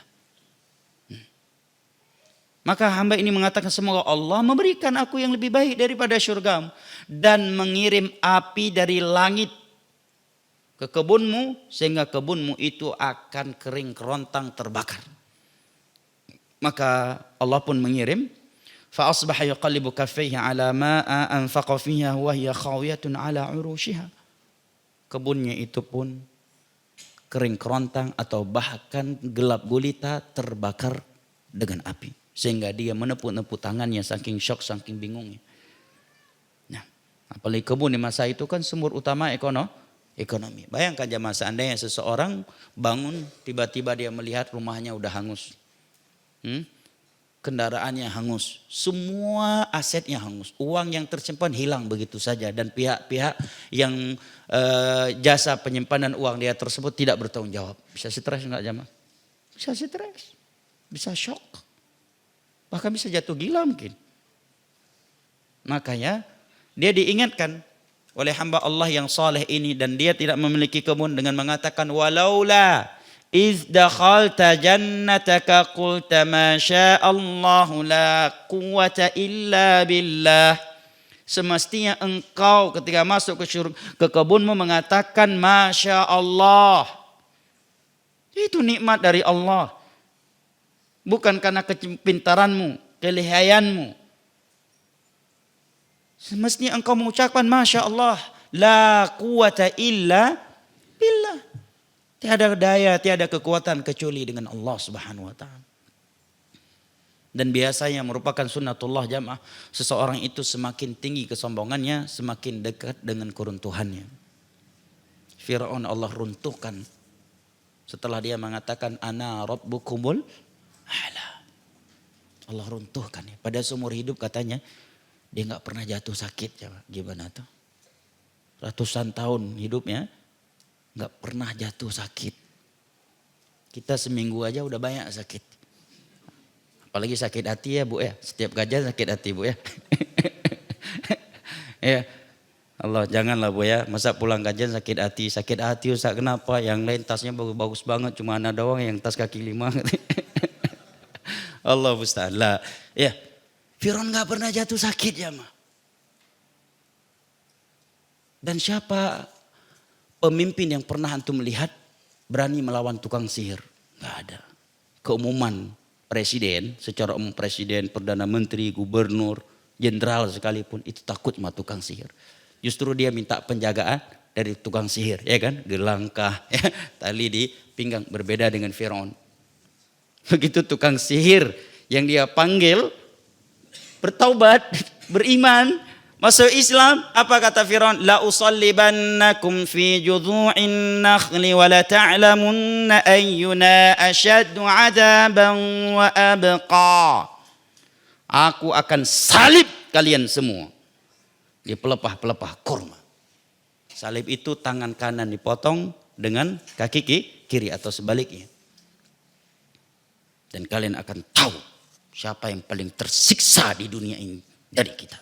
Maka hamba ini mengatakan semoga Allah memberikan aku yang lebih baik daripada syurgamu. Dan mengirim api dari langit ke kebunmu. Sehingga kebunmu itu akan kering kerontang terbakar. Maka Allah pun mengirim. Fa'asbaha yuqallibu kaffayhi ala ma'a anfaqa fiha wa hiya khawiyatun ala urushiha. Kebunnya itu pun kering kerontang atau bahkan gelap gulita terbakar dengan api. Sehingga dia menepuk-nepuk tangannya saking syok, saking bingungnya. Nah, apalagi kebun di masa itu kan sumber utama ekonomi. Bayangkan jamaah seandainya seseorang bangun tiba-tiba dia melihat rumahnya udah hangus. Kendaraannya hangus. Semua asetnya hangus. Uang yang tersimpan hilang begitu saja. Dan pihak-pihak yang jasa penyimpanan uang dia tersebut tidak bertanggung jawab. Bisa stres enggak jamaah? Bisa stres. Bisa syok. Bahkan bisa jatuh gila mungkin. Makanya dia diingatkan oleh hamba Allah yang saleh ini. Dan dia tidak memiliki kebun dengan mengatakan walaula iz dakhalta jannataka qulta ma sya'allahu la quwwata illa billah. Semestinya engkau ketika masuk ke kebunmu mengatakan masya Allah. Itu nikmat dari Allah. Bukan karena kepintaranmu, kelihayanmu. Semestinya engkau mengucapkan masya Allah. La quwata illa billah. Tiada daya, tiada kekuatan kecuali dengan Allah Subhanahu wa ta'ala. Dan biasanya merupakan sunnatullah jamaah. Seseorang itu semakin tinggi kesombongannya, semakin dekat dengan keruntuhannya. Fir'aun Allah runtuhkan. Setelah dia mengatakan ana rabbukumul a'la. Allah runtuhkan ya. Pada seumur hidup katanya dia nggak pernah jatuh sakit. Gimana tuh? Ratusan tahun hidupnya nggak pernah jatuh sakit. Kita seminggu aja udah banyak sakit. Apalagi sakit hati ya Bu ya. Setiap kajian sakit hati Bu ya. Ya. Allah janganlah Bu ya. Masa pulang kajian sakit hati. Sakit hati Ustaz kenapa? Yang lain tasnya bagus-bagus banget. Cuma ana doang yang tas kaki 5. Allah musta'an. Ya. Fir'aun gak pernah jatuh sakit ya ma. Dan siapa pemimpin yang pernah antum melihat berani melawan tukang sihir? Gak ada. Keumuman presiden, secara umum presiden, perdana menteri, gubernur, jenderal sekalipun itu takut sama tukang sihir. Justru dia minta penjagaan dari tukang sihir, ya kan? Gelangkah, ya, tali di pinggang, berbeda dengan Fir'aun. Begitu tukang sihir yang dia panggil bertaubat, beriman, masuk Islam, apa kata Fir'aun? La usallibannakum fi judhu'in nakhli wa la ta'lamunna ayyuna asyaddu 'adaban wa abqa. Aku akan salib kalian semua di pelepah-pelepah kurma. Salib itu tangan kanan dipotong dengan kaki kiri atau sebaliknya. Dan kalian akan tahu siapa yang paling tersiksa di dunia ini dari kita.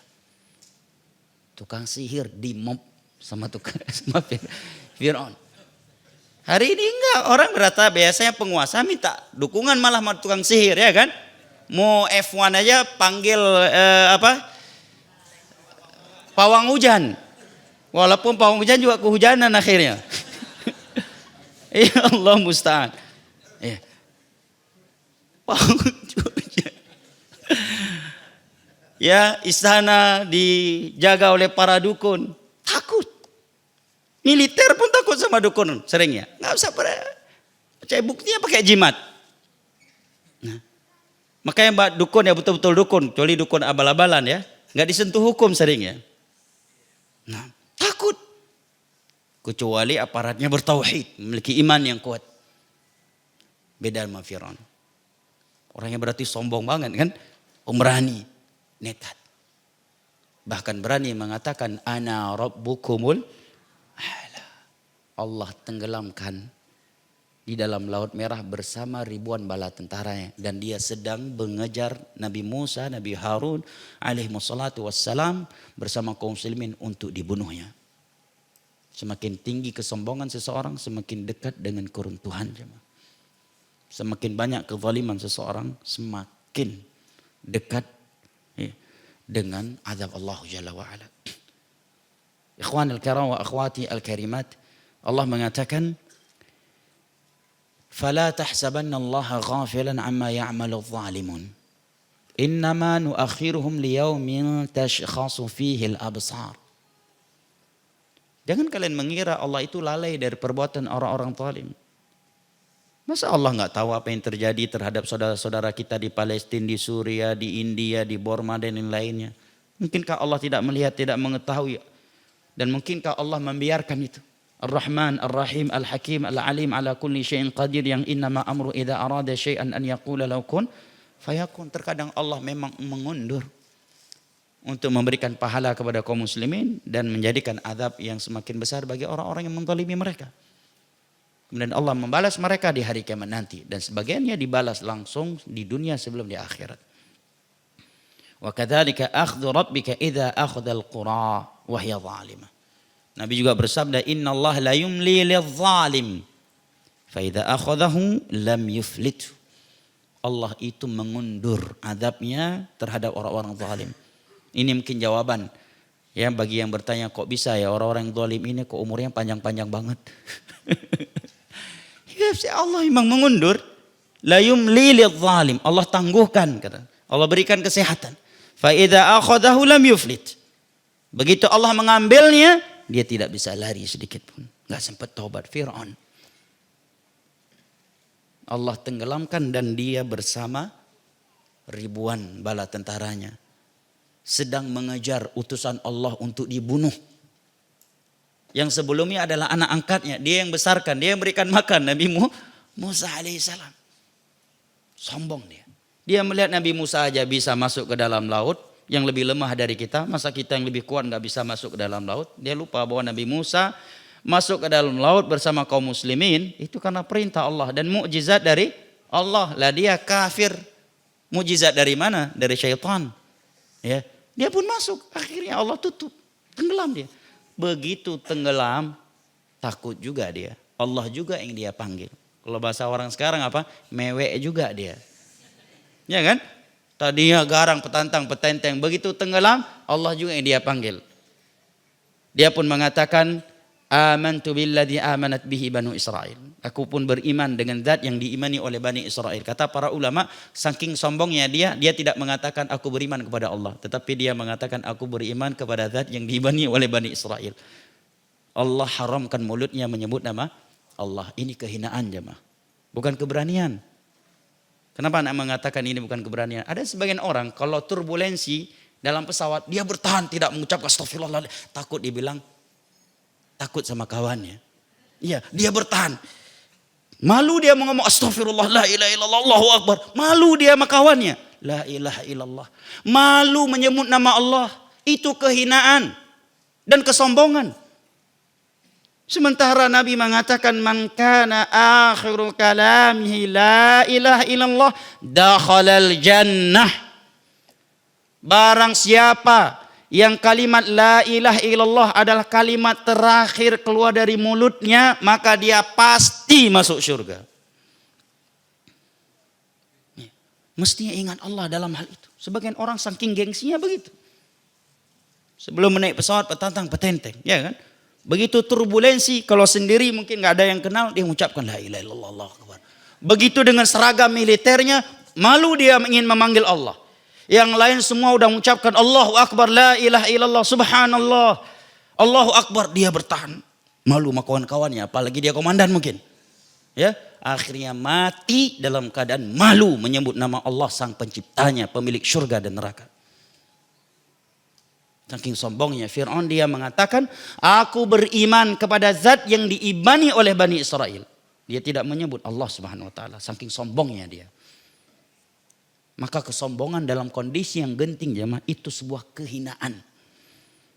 Tukang sihir dimob sama Fir'aun. Hari ini enggak, orang berkata biasanya penguasa minta dukungan malah sama tukang sihir ya kan. Mau F1 aja panggil pawang hujan. Walaupun pawang hujan juga kehujanan akhirnya. Ya Allah musta'an. Ya. Pawang hujan. Ya, istana dijaga oleh para dukun. Takut. Militer pun takut sama dukun seringnya. Nggak usah percaya, buktinya pakai jimat. Nah, makanya dukun ya betul-betul dukun. Kecuali dukun abal-abalan ya. Nggak disentuh hukum seringnya. Nah, takut. Kecuali aparatnya bertauhid. Memiliki iman yang kuat. Beda sama Fir'aun. Orangnya berarti sombong banget kan. Pemberani. Nekat. Bahkan berani mengatakan ana rabbukumul a'la. Allah tenggelamkan di dalam Laut Merah bersama ribuan bala tentaranya. Dan dia sedang mengejar Nabi Musa, Nabi Harun alaihi wassalatu wassalam bersama kaum muslimin untuk dibunuhnya. Semakin tinggi kesombongan seseorang, semakin dekat dengan keruntuhan. Semakin banyak kezaliman seseorang, semakin dekat dengan azab Allah Jalla wa'ala. Ikhwan al-kiram wa akhwati al-karimat, Allah mengatakan, فلا تحسبن الله غافلا عما يعمل الظالمون إنما نؤخرهم ليوم تشخص فيه الأبصار. Jangan kalian mengira Allah itu lalai dari perbuatan orang-orang zalim. Masa Allah nggak tahu apa yang terjadi terhadap saudara-saudara kita di Palestina, di Suria, di India, di Burma dan yang lainnya? Mungkinkah Allah tidak melihat, tidak mengetahui? Dan mungkinkah Allah membiarkan itu? Ar-Rahman, Ar-Rahim, Al-Hakim, Al-Alim ala kulli syai'in qadir, yang innama amru idza arada syai'an an yaqula lahu kun fayakun. Terkadang Allah memang mengundur untuk memberikan pahala kepada kaum muslimin dan menjadikan azab yang semakin besar bagi orang-orang yang menzalimi mereka. Kemudian Allah membalas mereka di hari kiamat nanti, dan sebagiannya dibalas langsung di dunia sebelum di akhirat. Wa kadzalika akhdhu rabbika idza akhadha al-qura wa hiya zalimah. Nabi juga bersabda, Inna Allah la yumli lidh-dhalim fa idza akhadhahu lam yuflit. Allah itu mengundur azabnya terhadap orang-orang zalim. Ini mungkin jawaban ya bagi yang bertanya, kok bisa ya orang-orang zalim ini kok umurnya panjang-panjang banget. Ya, Allah memang mengundur. La yumli lidh-dhalim. Allah tangguhkan, kata. Allah berikan kesehatan. Fa idza akhadhahu lam yuflit. Begitu Allah mengambilnya, dia tidak bisa lari sedikit pun. Gak sempat taubat. Fir'aun. Allah tenggelamkan dan dia bersama ribuan bala tentaranya sedang mengejar utusan Allah untuk dibunuh. Yang sebelumnya adalah anak angkatnya. Dia yang besarkan, dia yang berikan makan Nabi Musa alaihissalam. Sombong dia. Dia melihat Nabi Musa aja bisa masuk ke dalam laut yang lebih lemah dari kita, masa kita yang lebih kuat nggak bisa masuk ke dalam laut? Dia lupa bahwa Nabi Musa masuk ke dalam laut bersama kaum muslimin itu karena perintah Allah dan mukjizat dari Allah. Lah dia kafir. Mukjizat dari mana? Dari syaitan. Ya, dia pun masuk. Akhirnya Allah tutup, tenggelam dia. Begitu tenggelam, takut juga dia. Allah juga yang dia panggil. Kalau bahasa orang sekarang apa? Mewek juga dia. Ya kan? Tadinya garang, petantang, petenteng. Begitu tenggelam, Allah juga yang dia panggil. Dia pun mengatakan, Amantu billadzi amanat bihi Banu Israel. Aku pun beriman dengan zat yang diimani oleh Bani Israel. Kata para ulama, saking sombongnya dia tidak mengatakan aku beriman kepada Allah. Tetapi dia mengatakan aku beriman kepada zat yang diimani oleh Bani Israel. Allah haramkan mulutnya menyebut nama Allah. Ini kehinaan jemaah. Bukan keberanian. Kenapa anak mengatakan ini bukan keberanian? Ada sebagian orang kalau turbulensi dalam pesawat, dia bertahan tidak mengucapkan astagfirullah. Takut dibilang, takut sama kawannya. Iya, dia bertahan. Malu dia mau ngomong astagfirullah, la ilaha illallah, Allahu akbar. Malu dia sama kawannya. La ilaha illallah. Malu menyebut nama Allah. Itu kehinaan dan kesombongan. Sementara Nabi mengatakan man kana akhirul kalamihi la ilaha illallah dakhalal jannah. Barang siapa yang kalimat la ilaha illallah adalah kalimat terakhir keluar dari mulutnya, maka dia pasti masuk surga. Mestinya ingat Allah dalam hal itu. Sebagian orang saking gengsinya begitu. Sebelum menaik pesawat petantang petenteng, ya kan? Begitu turbulensi, kalau sendiri mungkin nggak ada yang kenal, dia mengucapkan la ilaha illallah, Allahu akbar. Begitu dengan seragam militernya, malu dia ingin memanggil Allah. Yang lain semua udah mengucapkan Allahu akbar, la ilaha illallah, subhanallah, Allahu akbar, dia bertahan. Malu sama kawan-kawannya, apalagi dia komandan mungkin. Ya, akhirnya mati dalam keadaan malu menyebut nama Allah sang penciptanya, pemilik surga dan neraka. Saking sombongnya Fir'aun, dia mengatakan aku beriman kepada zat yang diimani oleh Bani Israel. Dia tidak menyebut Allah Subhanahu wa taala, saking sombongnya dia. Maka kesombongan dalam kondisi yang genting jemaah itu sebuah kehinaan.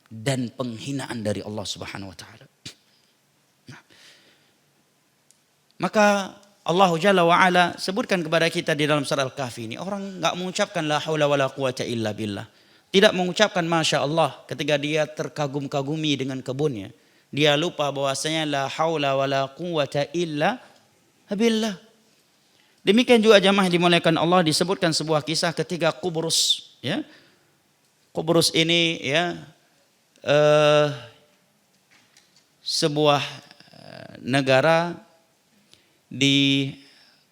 dan penghinaan dari Allah Subhanahu wa taala. Nah, maka Allah Jalla wa Ala sebutkan kepada kita di dalam surah Al-Kahfi ini, orang enggak mengucapkan la haula wala quwata illa billah. Tidak mengucapkan Masya Allah ketika dia terkagum-kagumi dengan kebunnya. Dia lupa bahwasanya la haula wala quwata illa billah. Demikian juga jamaah dimuliakan Allah, disebutkan sebuah kisah ketika Qubrus, ya. Qubrus ini ya sebuah negara di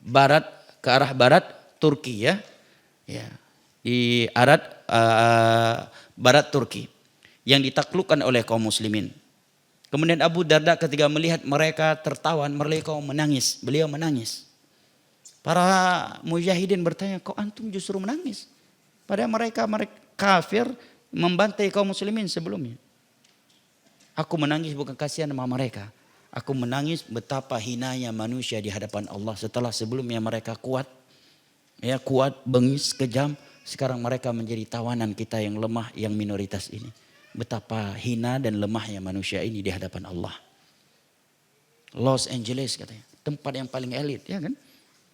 barat, ke arah barat Turki, ya. Ya, di barat Turki yang ditaklukkan oleh kaum muslimin. Kemudian Abu Darda ketika melihat mereka tertawan, mereka menangis. Beliau menangis. Para mujahidin bertanya, kok antum justru menangis? Padahal mereka kafir membantai kaum muslimin sebelumnya. Aku menangis bukan kasihan sama mereka. Aku menangis betapa hinanya manusia di hadapan Allah setelah sebelumnya mereka kuat. Ya, kuat, bengis, kejam. Sekarang mereka menjadi tawanan kita yang lemah, yang minoritas ini. Betapa hina dan lemahnya manusia ini di hadapan Allah. Los Angeles katanya, tempat yang paling elit, ya kan?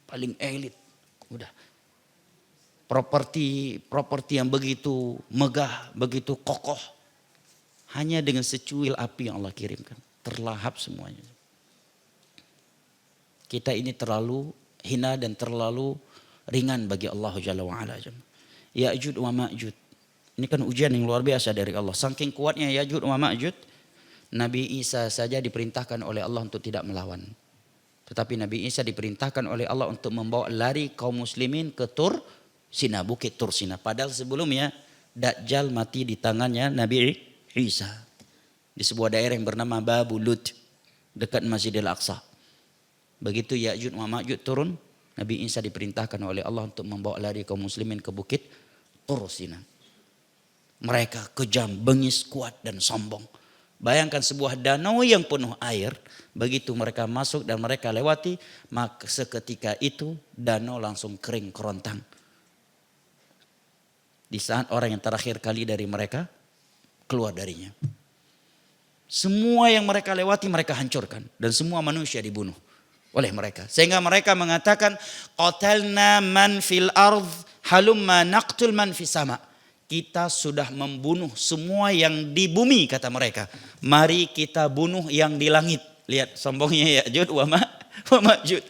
Paling elit. Udah. Properti yang begitu megah, begitu kokoh. Hanya dengan secuil api yang Allah kirimkan. Terlahap semuanya. Kita ini terlalu hina dan terlalu ringan bagi Allah Jalla wa'ala. Ya'jud wa ma'jud. Ini kan ujian yang luar biasa dari Allah. Saking kuatnya Ya'jud wa ma'jud, Nabi Isa saja diperintahkan oleh Allah untuk tidak melawan. Tetapi Nabi Isa diperintahkan oleh Allah untuk membawa lari kaum muslimin ke Tur Sina, bukit Tur Sina. Padahal sebelumnya Dajjal mati di tangannya Nabi Isa. Di sebuah daerah yang bernama Babu Lut, dekat Masjidil Aqsa. Begitu Ya'jud wa Ma'jud turun, Nabi Isa diperintahkan oleh Allah untuk membawa lari kaum muslimin ke bukit Tur Sina. Mereka kejam, bengis, kuat dan sombong. Bayangkan sebuah danau yang penuh air, begitu mereka masuk dan mereka lewati, maka seketika itu danau langsung kering kerontang. Di saat orang yang terakhir kali dari mereka keluar darinya. Semua yang mereka lewati mereka hancurkan dan semua manusia dibunuh oleh mereka. Sehingga mereka mengatakan, qatalna man fil ardh halumma naqtul man fis sama. Kita sudah membunuh semua yang di bumi, kata mereka. Mari kita bunuh yang di langit. Lihat sombongnya Ya'jud wa Ma'jud.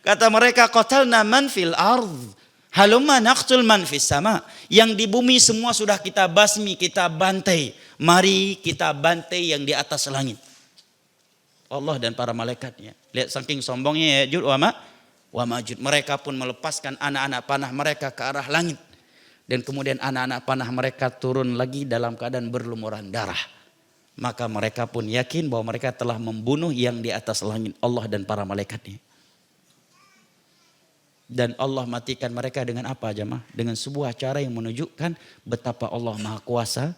Kata mereka, qatalna man fil ardh halumma naqtul man fis sama. Yang di bumi semua sudah kita basmi, kita bantai. Mari kita bantai yang di atas langit. Allah dan para malaikatnya. Lihat saking sombongnya Ya'jud wa Ma'jud. Mereka pun melepaskan anak-anak panah mereka ke arah langit. Dan kemudian anak-anak panah mereka turun lagi dalam keadaan berlumuran darah. Maka mereka pun yakin bahwa mereka telah membunuh yang di atas langit, Allah dan para malaikatnya. Dan Allah matikan mereka dengan apa jemaah? Dengan sebuah cara yang menunjukkan betapa Allah Maha Kuasa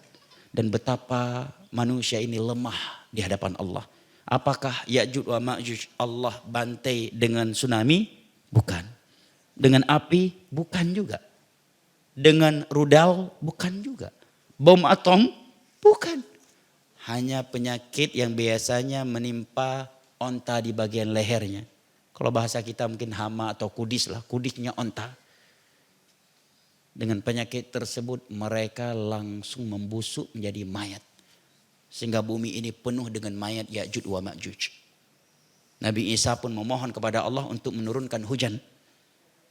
dan betapa manusia ini lemah di hadapan Allah. Apakah Ya'jud wa Ma'jud Allah bantai dengan tsunami? Bukan. Dengan api? Bukan juga. Dengan rudal? Bukan juga. Bom atom? Bukan. Hanya penyakit yang biasanya menimpa onta di bagian lehernya. Kalau bahasa kita mungkin hama atau kudis lah. Kudisnya onta. Dengan penyakit tersebut mereka langsung membusuk menjadi mayat. Sehingga bumi ini penuh dengan mayat Ya'jud wa Ma'jud. Nabi Isa pun memohon kepada Allah untuk menurunkan hujan.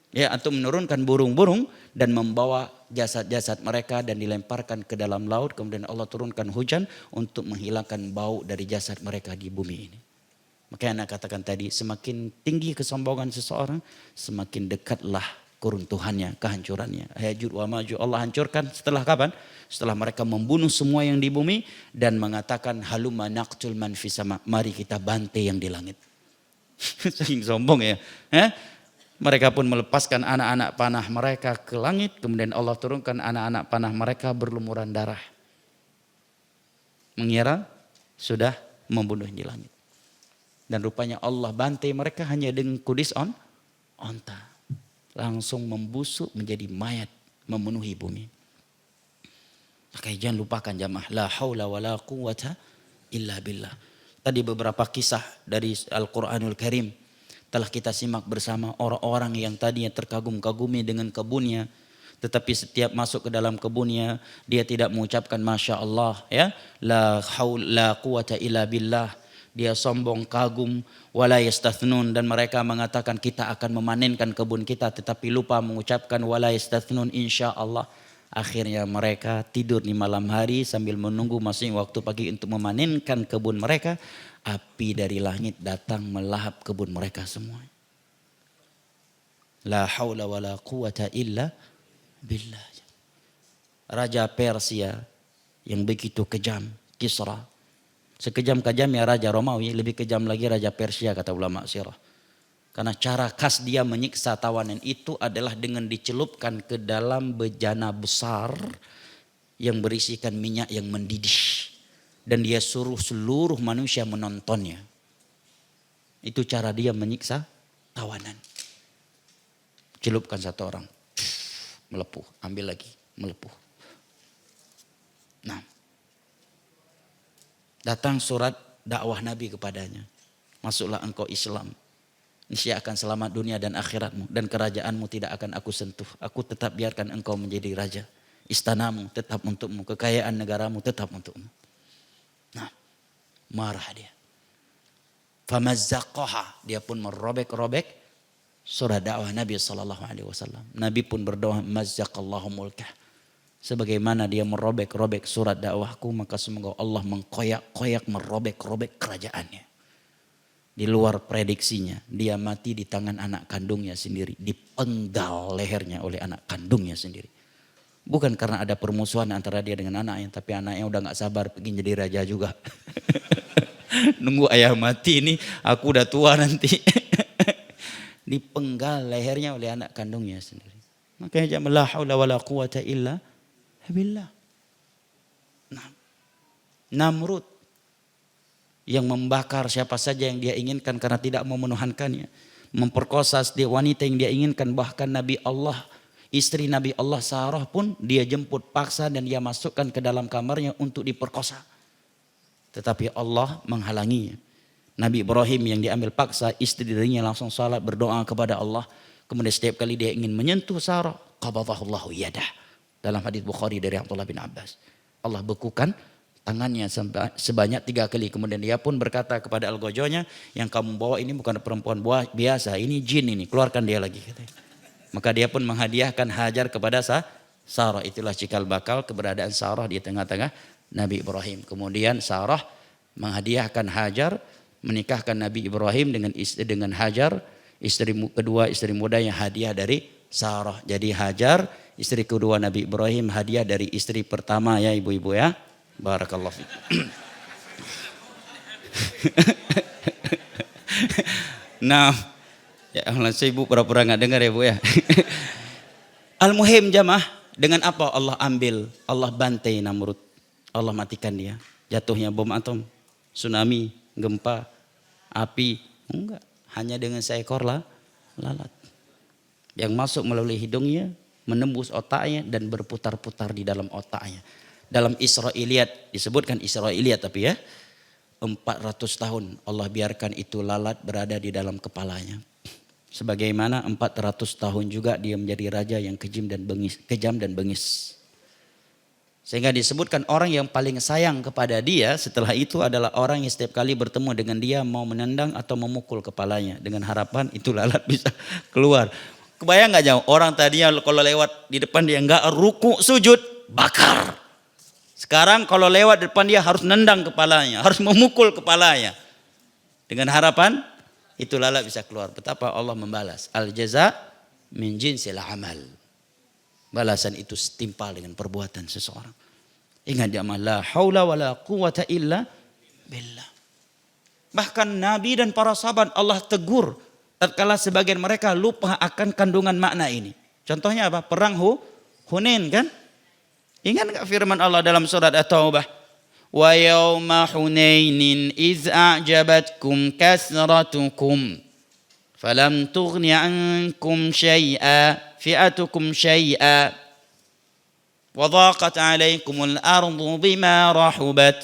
Ya, atau menurunkan burung-burung dan membawa jasad-jasad mereka dan dilemparkan ke dalam laut. Kemudian Allah turunkan hujan untuk menghilangkan bau dari jasad mereka di bumi ini. Makanya anak katakan tadi, semakin tinggi kesombongan seseorang, semakin dekatlah keruntuhannya, kehancurannya. Ya'jud wa Ma'jud Allah hancurkan setelah kapan? Setelah mereka membunuh semua yang di bumi dan mengatakan halumma naqtul man fis sama. Mari kita bantai yang di langit. Saking sombong ya. Mereka pun melepaskan anak-anak panah mereka ke langit. Kemudian Allah turunkan anak-anak panah mereka berlumuran darah. Mengira sudah membunuh di langit. Dan rupanya Allah bantai mereka hanya dengan kudis onta. Langsung membusuk menjadi mayat memenuhi bumi. Maka Makanya jangan lupakan jamaah, la haula wala quwata illa billah. Tadi beberapa kisah dari Al-Quranul Karim telah kita simak bersama, orang-orang yang tadinya terkagum-kagumi dengan kebunnya, tetapi setiap masuk ke dalam kebunnya dia tidak mengucapkan masya Allah, ya, la haula quwata illa billah. Dia sombong, kagum, wala yastathnun, dan mereka mengatakan kita akan memanenkan kebun kita, tetapi lupa mengucapkan wala yastathnun insya Allah. Akhirnya mereka tidur di malam hari sambil menunggu masing waktu pagi untuk memanenkan kebun mereka. Api dari langit datang melahap kebun mereka semua. La haula wala quwata illa billah. Raja Persia yang begitu kejam, Kisra. Sekejam-kejamnya Raja Romawi, lebih kejam lagi Raja Persia kata ulama sirah. Karena cara khas dia menyiksa tawanan itu adalah dengan dicelupkan ke dalam bejana besar yang berisikan minyak yang mendidih. Dan dia suruh seluruh manusia menontonnya. Itu cara dia menyiksa tawanan. Celupkan satu orang, melepuh, ambil lagi, melepuh. Nah, datang surat dakwah Nabi kepadanya. Masuklah engkau Islam. Niscaya akan selamat dunia dan akhiratmu. Dan kerajaanmu tidak akan aku sentuh. Aku tetap biarkan engkau menjadi raja. Istanamu tetap untukmu. Kekayaan negaramu tetap untukmu. Nah, marah dia. Famazzaqaha. Dia pun merobek-robek surat dakwah Nabi SAW. Nabi pun berdoa, mazzaqallahu mulkah. Sebagaimana dia merobek-robek surat dakwahku, maka semoga Allah mengkoyak-koyak, merobek-robek kerajaannya. Di luar prediksinya, dia mati di tangan anak kandungnya sendiri. Dipenggal lehernya oleh anak kandungnya sendiri. Bukan karena ada permusuhan antara dia dengan anaknya, tapi anaknya udah gak sabar pengen jadi raja juga. Nunggu ayah mati ini, aku udah tua nanti. Dipenggal lehernya oleh anak kandungnya sendiri. Makanya jangan la haula wala quwata illa billah. Nah, Namrud yang membakar siapa saja yang dia inginkan karena tidak mau menuhankannya. Memperkosa setiap wanita yang dia inginkan. Bahkan Nabi Allah, istri Nabi Allah Sarah pun dia jemput paksa dan dia masukkan ke dalam kamarnya untuk diperkosa. Tetapi Allah menghalanginya. Nabi Ibrahim yang diambil paksa, istri dirinya langsung salat berdoa kepada Allah. Kemudian setiap kali dia ingin menyentuh Sarah, qabadahullahu yadah. Dalam hadis Bukhari dari Abdullah bin Abbas. Allah bekukan tangannya sebanyak 3 kali. Kemudian dia pun berkata kepada algojonya, yang kamu bawa ini bukan perempuan biasa, ini jin ini, keluarkan dia lagi. Maka dia pun menghadiahkan Hajar kepada Sarah. Itulah cikal bakal keberadaan Sarah di tengah-tengah Nabi Ibrahim. Kemudian Sarah menghadiahkan Hajar, menikahkan Nabi Ibrahim dengan Hajar, istri kedua, istri muda yang hadiah dari Sarah. Jadi Hajar, istri kedua Nabi Ibrahim, hadiah dari istri pertama ya ibu-ibu ya. Barakallahu fikum. Nah, ya Allah, saya ibu pura-pura nggak dengar ya bu ya. Al-muhim jamaah, dengan apa Allah ambil, Allah bantai Namrud, Allah matikan dia. Jatuhnya bom atom, tsunami, gempa, api, enggak, hanya dengan seekor lalat yang masuk melalui hidungnya, menembus otaknya dan berputar-putar di dalam otaknya. Dalam Israiliyat disebutkan Israiliyat tapi ya 400 tahun Allah biarkan itu lalat berada di dalam kepalanya. Sebagaimana 400 tahun juga dia menjadi raja yang kejam dan bengis. Sehingga disebutkan orang yang paling sayang kepada dia setelah itu adalah orang yang setiap kali bertemu dengan dia mau menendang atau memukul kepalanya. Dengan harapan itu lalat bisa keluar. Kebayang gak jauh orang tadinya kalau lewat di depan dia gak ruku sujud, bakar. Sekarang kalau lewat depan dia harus nendang kepalanya, harus memukul kepalanya. Dengan harapan itu lalat bisa keluar. Betapa Allah membalas. Al-jaza min jinsil amal. Balasan itu setimpal dengan perbuatan seseorang. Ingat jamaah, la haula wala quwata illa billah. Bahkan Nabi dan para sahabat Allah tegur tatkala sebagian mereka lupa akan kandungan makna ini. Contohnya apa? Perang Hunain kan? Ingat enggak firman Allah dalam surat At-Taubah? Wa yauma Hunainin iz a'jabatkum kasratukum falam tughni ankum syai'a fi'atukum syai'a وضاقت عليكم الأرض بما رحبت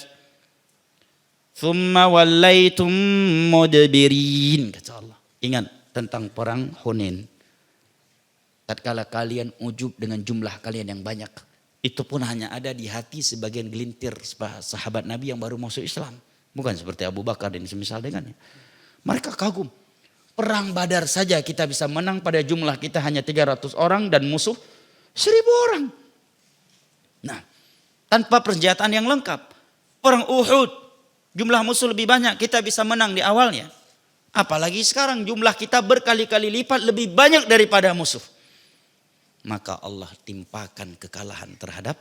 ثم وليتم مدبرين, kata Allah. Ingat tentang perang Hunain. Tatkala kalian ujub dengan jumlah kalian yang banyak, itu pun hanya ada di hati sebagian gelintir sahabat Nabi yang baru masuk Islam. Bukan seperti Abu Bakar dan semisal dengannya. Mereka kagum. Perang Badar saja kita bisa menang pada jumlah kita hanya 300 orang dan musuh 1000 orang. Nah, tanpa persenjataan yang lengkap. Perang Uhud, jumlah musuh lebih banyak, kita bisa menang di awalnya. Apalagi sekarang jumlah kita berkali-kali lipat lebih banyak daripada musuh. Maka Allah timpakan kekalahan terhadap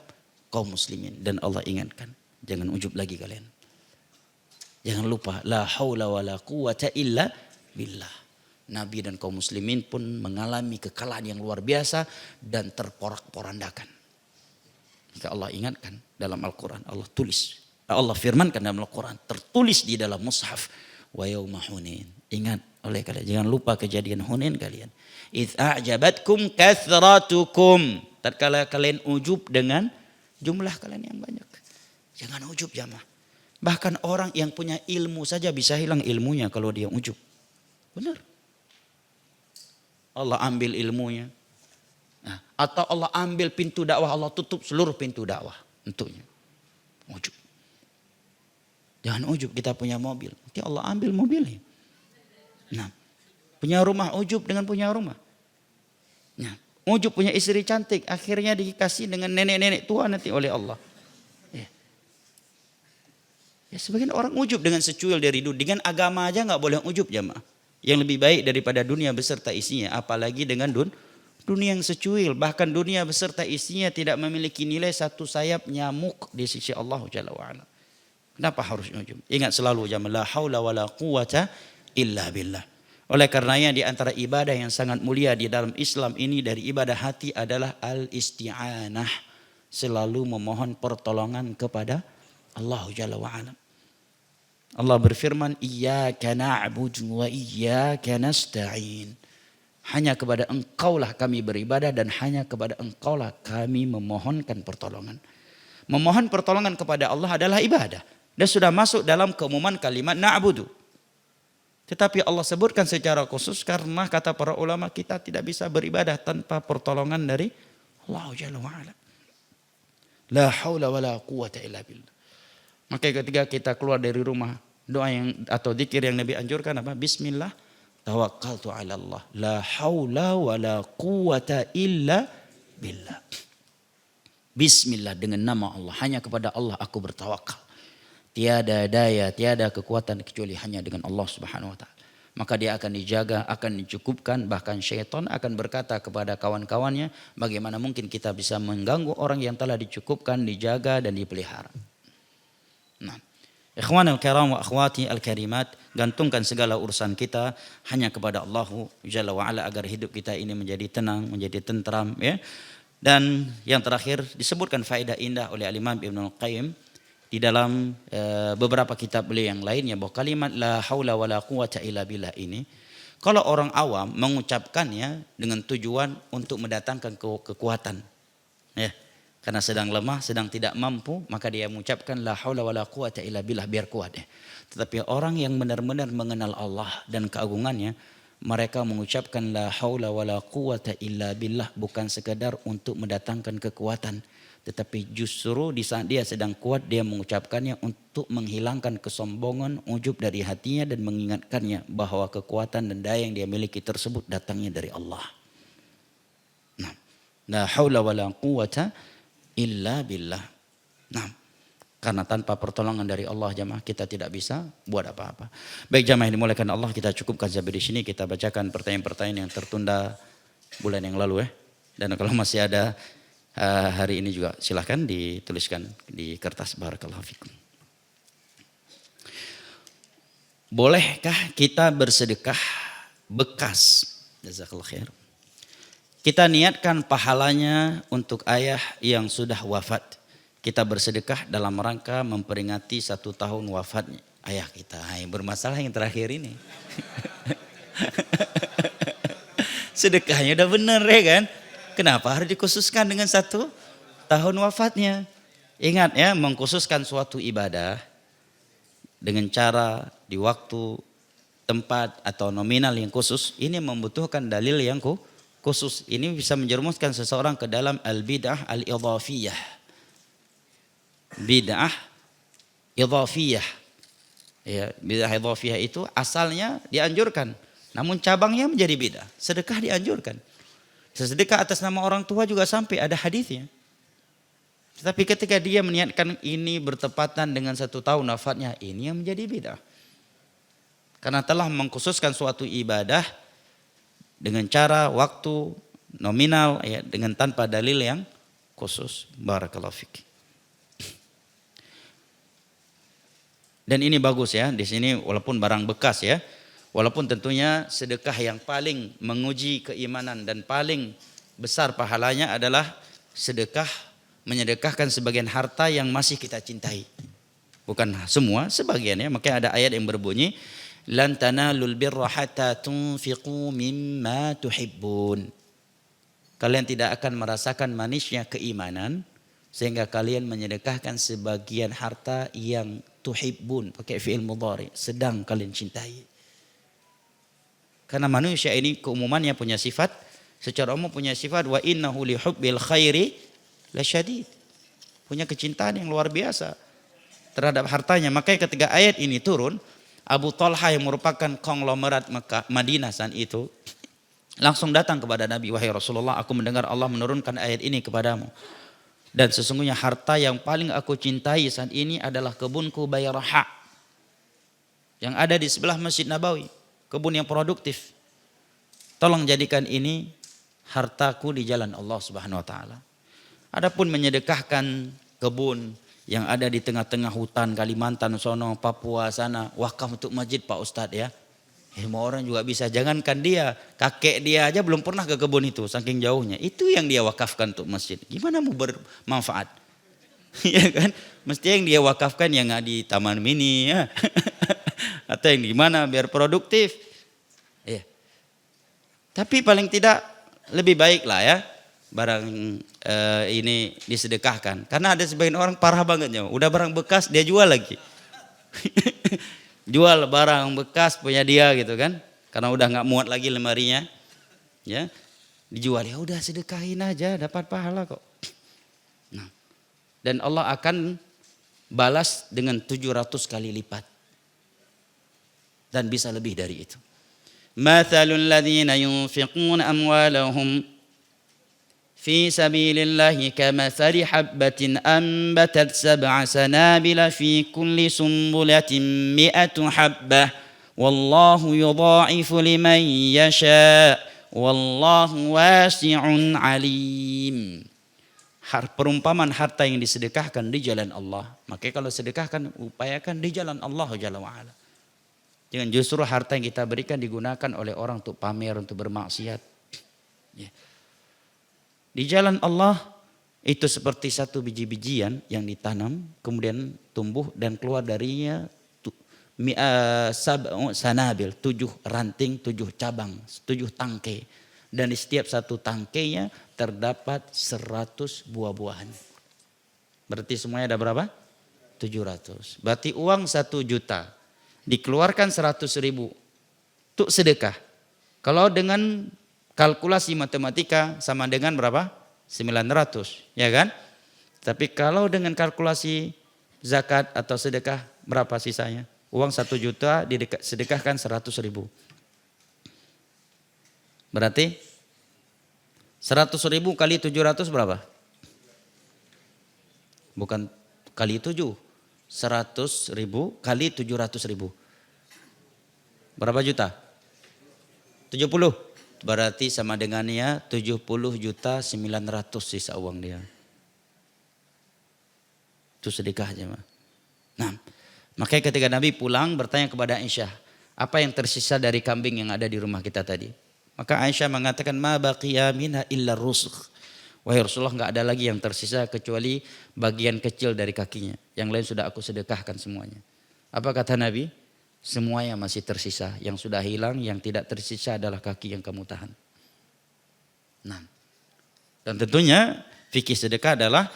kaum muslimin. Dan Allah ingatkan, jangan ujub lagi kalian. Jangan lupa, la haula wa la quwata illa billah. Nabi dan kaum muslimin pun mengalami kekalahan yang luar biasa dan terporak-porandakan. Jika Allah ingatkan dalam Al-Quran, Allah firmankan dalam Al-Quran, tertulis di dalam mushaf, wa yauma Hunain. Ingat oleh kalian, jangan lupa kejadian Hunain kalian. Idz a'jabatkum kathratukum. Tatkala kalian ujub dengan jumlah kalian yang banyak. Jangan ujub jamaah. Bahkan orang yang punya ilmu saja bisa hilang ilmunya kalau dia ujub. Benar. Allah ambil ilmunya. Nah, atau Allah ambil pintu dakwah, Allah tutup seluruh pintu dakwah untuknya. Ujub. Jangan ujub, kita punya mobil. Nanti Allah ambil mobilnya. Nah, punya rumah, ujub dengan punya rumah. Nah, ujub punya istri cantik, akhirnya dikasih dengan nenek-nenek tua nanti oleh Allah. Ya, sebagian orang ujub dengan secuil dari dunia. Dengan agama aja nggak boleh ujub jamaah. Yang lebih baik daripada dunia beserta isinya. Apalagi dengan dunia yang secuil. Bahkan dunia beserta isinya tidak memiliki nilai satu sayap nyamuk di sisi Allah Jalla wa'ala. Kenapa harus ujub? Ingat selalu jamaah, la haula wa la quwata illa billah. Oleh karenanya di antara ibadah yang sangat mulia di dalam Islam ini dari ibadah hati adalah al-isti'anah. Selalu memohon pertolongan kepada Allah Jalla wa'ala. Allah berfirman, iyyaka na'budu wa iyyaka nasta'in. Hanya kepada engkaulah kami beribadah dan hanya kepada engkaulah kami memohonkan pertolongan. Memohon pertolongan kepada Allah adalah ibadah. Dan sudah masuk dalam keumuman kalimat na'budu. Tetapi Allah sebutkan secara khusus karena kata para ulama kita tidak bisa beribadah tanpa pertolongan dari Allah Jalla wa'ala. La haula wa la quwata illa billah. Maka ketika kita keluar dari rumah, doa yang atau zikir yang Nabi anjurkan apa? Bismillah tawakkaltu ala Allah. La haula wa la quwata illa billah. Bismillah, dengan nama Allah. Hanya kepada Allah aku bertawakal. Tiada daya, tiada kekuatan kecuali hanya dengan Allah Subhanahu wa ta'ala. Maka dia akan dijaga, akan dicukupkan. Bahkan syaitan akan berkata kepada kawan-kawannya, bagaimana mungkin kita bisa mengganggu orang yang telah dicukupkan, dijaga dan dipelihara. Nah, ikhwanul kiram wa akhwati al-karimat, gantungkan segala urusan kita hanya kepada Allah Jalla wa'ala agar hidup kita ini menjadi tenang, menjadi tentram, ya. Dan yang terakhir disebutkan faedah indah oleh Al-Imam Ibnul Qayyim di dalam beberapa kitab beliau yang lainnya, bahwa kalimat la haula wala quwata illa billah ini kalau orang awam mengucapkannya dengan tujuan untuk mendatangkan kekuatan, ya, karena sedang lemah, sedang tidak mampu, maka dia mengucapkan la haula wala quwata illa billah biar kuat, ya. Tetapi orang yang benar-benar mengenal Allah dan keagungannya, mereka mengucapkan la haula wala quwata illa billah bukan sekadar untuk mendatangkan kekuatan, tetapi justru di saat dia sedang kuat, dia mengucapkannya untuk menghilangkan kesombongan, ujub dari hatinya dan mengingatkannya bahwa kekuatan dan daya yang dia miliki tersebut datangnya dari Allah. Nah, la haula wala quwata illa billah. Nah, karena tanpa pertolongan dari Allah jamaah kita tidak bisa buat apa-apa. Baik jamaah yang dimuliakan Allah, kita cukupkan sampai di sini. Kita bacakan pertanyaan-pertanyaan yang tertunda bulan yang lalu, ya. Dan kalau masih ada hari ini juga silahkan dituliskan di kertas. Barakallahu fikum. Bolehkah kita bersedekah bekas? Jazakallahu khair. Kita niatkan pahalanya untuk ayah yang sudah wafat. Kita bersedekah dalam rangka memperingati 1 tahun wafatnya ayah kita. Yang bermasalah yang terakhir ini. Sedekahnya udah bener, ya kan? Kenapa harus dikhususkan dengan 1 tahun wafatnya. Ingat ya, mengkhususkan suatu ibadah dengan cara di waktu, tempat atau nominal yang khusus, ini membutuhkan dalil yang khusus. Ini bisa menjerumuskan seseorang ke dalam al-bid'ah al-idhafiyah. Bid'ah idhafiyah. Ya, bid'ah idhafiyah itu asalnya dianjurkan, namun cabangnya menjadi bid'ah. Sedekah dianjurkan. Sedekah atas nama orang tua juga sampai ada hadisnya. Tetapi ketika dia meniatkan ini bertepatan dengan 1 tahun wafatnya, ini yang menjadi bid'ah. Karena telah mengkhususkan suatu ibadah dengan cara, waktu, nominal, ya, dengan tanpa dalil yang khusus. Barakallahu fiik. Dan ini bagus ya, di sini walaupun barang bekas ya, walaupun tentunya sedekah yang paling menguji keimanan dan paling besar pahalanya adalah sedekah, menyedekahkan sebagian harta yang masih kita cintai. Bukan semua, sebagian ya. Makanya ada ayat yang berbunyi, lan tanalul birra hatta tunfiqu mimma tuhibbun. Kalian tidak akan merasakan manisnya keimanan sehingga kalian menyedekahkan sebagian harta yang tuhibbun, pakai fi'il mudhari, sedang kalian cintai. Karena manusia ini keumumannya punya sifat, secara umum punya sifat wa innahu li hubbil khairi lasyadid. Punya kecintaan yang luar biasa terhadap hartanya. Makanya ketika ayat ini turun, Abu Talha yang merupakan konglomerat Madinah saat itu langsung datang kepada Nabi, wahai Rasulullah, aku mendengar Allah menurunkan ayat ini kepadamu. Dan sesungguhnya harta yang paling aku cintai saat ini adalah kebunku Bayraha yang ada di sebelah Masjid Nabawi, kebun yang produktif. Tolong jadikan ini hartaku di jalan Allah Subhanahu wa taala. Adapun menyedekahkan kebun yang ada di tengah-tengah hutan Kalimantan sono, Papua sana, wakaf untuk masjid Pak Ustadz ya. Semua orang juga bisa, jangankan dia, kakek dia aja belum pernah ke kebun itu saking jauhnya. Itu yang dia wakafkan untuk masjid. Gimana mau bermanfaat? Ya kan? Mesti yang dia wakafkan yang nggak di taman mini ya. Atau yang di mana biar produktif. Ya. Tapi paling tidak lebih baik lah ya barang ini disedekahkan. Karena ada sebagian orang parah banget ya, udah barang bekas dia jual lagi. Jual barang bekas punya dia gitu kan, karena udah nggak muat lagi lemarinya, ya dijual, ya udah sedekahin aja dapat pahala kok. Nah, dan Allah akan balas dengan 700 kali lipat dan bisa lebih dari itu. Mathalul ladzina yunfiquna amwalahum في سبيل الله كمثل حبة أنبتت 7 سنابل في كل سنبلة 100 حبة والله يضاعف لمن يشاء والله واسع عليم. Perumpamaan harta yang disedekahkan di jalan Allah. Makanya kalau sedekahkan upayakan di jalan Allah Jalla wa'ala. Jangan justru harta yang kita berikan digunakan oleh orang untuk pamer, untuk bermaksiat. Ya. Di jalan Allah itu seperti satu biji-bijian yang ditanam, kemudian tumbuh dan keluar darinya sanabil, 7 ranting, 7 cabang, 7 tangkai. Dan di setiap satu tangkainya terdapat 100 buah-buahan. Berarti semuanya ada berapa? 700. Berarti uang 1 juta. Dikeluarkan 100.000 untuk sedekah. Kalau dengan kalkulasi matematika sama dengan berapa? 900, ya kan? Tapi kalau dengan kalkulasi zakat atau sedekah berapa sisanya? Uang 1 juta sedekahkan 100.000. Berarti 100.000 kali 700 berapa? Bukan kali 7. 100.000 kali 700.000. Berapa juta? 70. Berarti sama dengannya 70.900.000 sisa uang dia. Itu sedekah aja. Nah, makanya ketika Nabi pulang bertanya kepada Aisyah, apa yang tersisa dari kambing yang ada di rumah kita tadi? Maka Aisyah mengatakan, ma baqiya minha illa rusukh. Wahai Rasulullah, enggak ada lagi yang tersisa kecuali bagian kecil dari kakinya. Yang lain sudah aku sedekahkan semuanya. Apa kata Nabi? Semuanya masih tersisa. Yang sudah hilang, yang tidak tersisa adalah kaki yang kamu tahan. Nah, dan tentunya Fikih sedekah adalah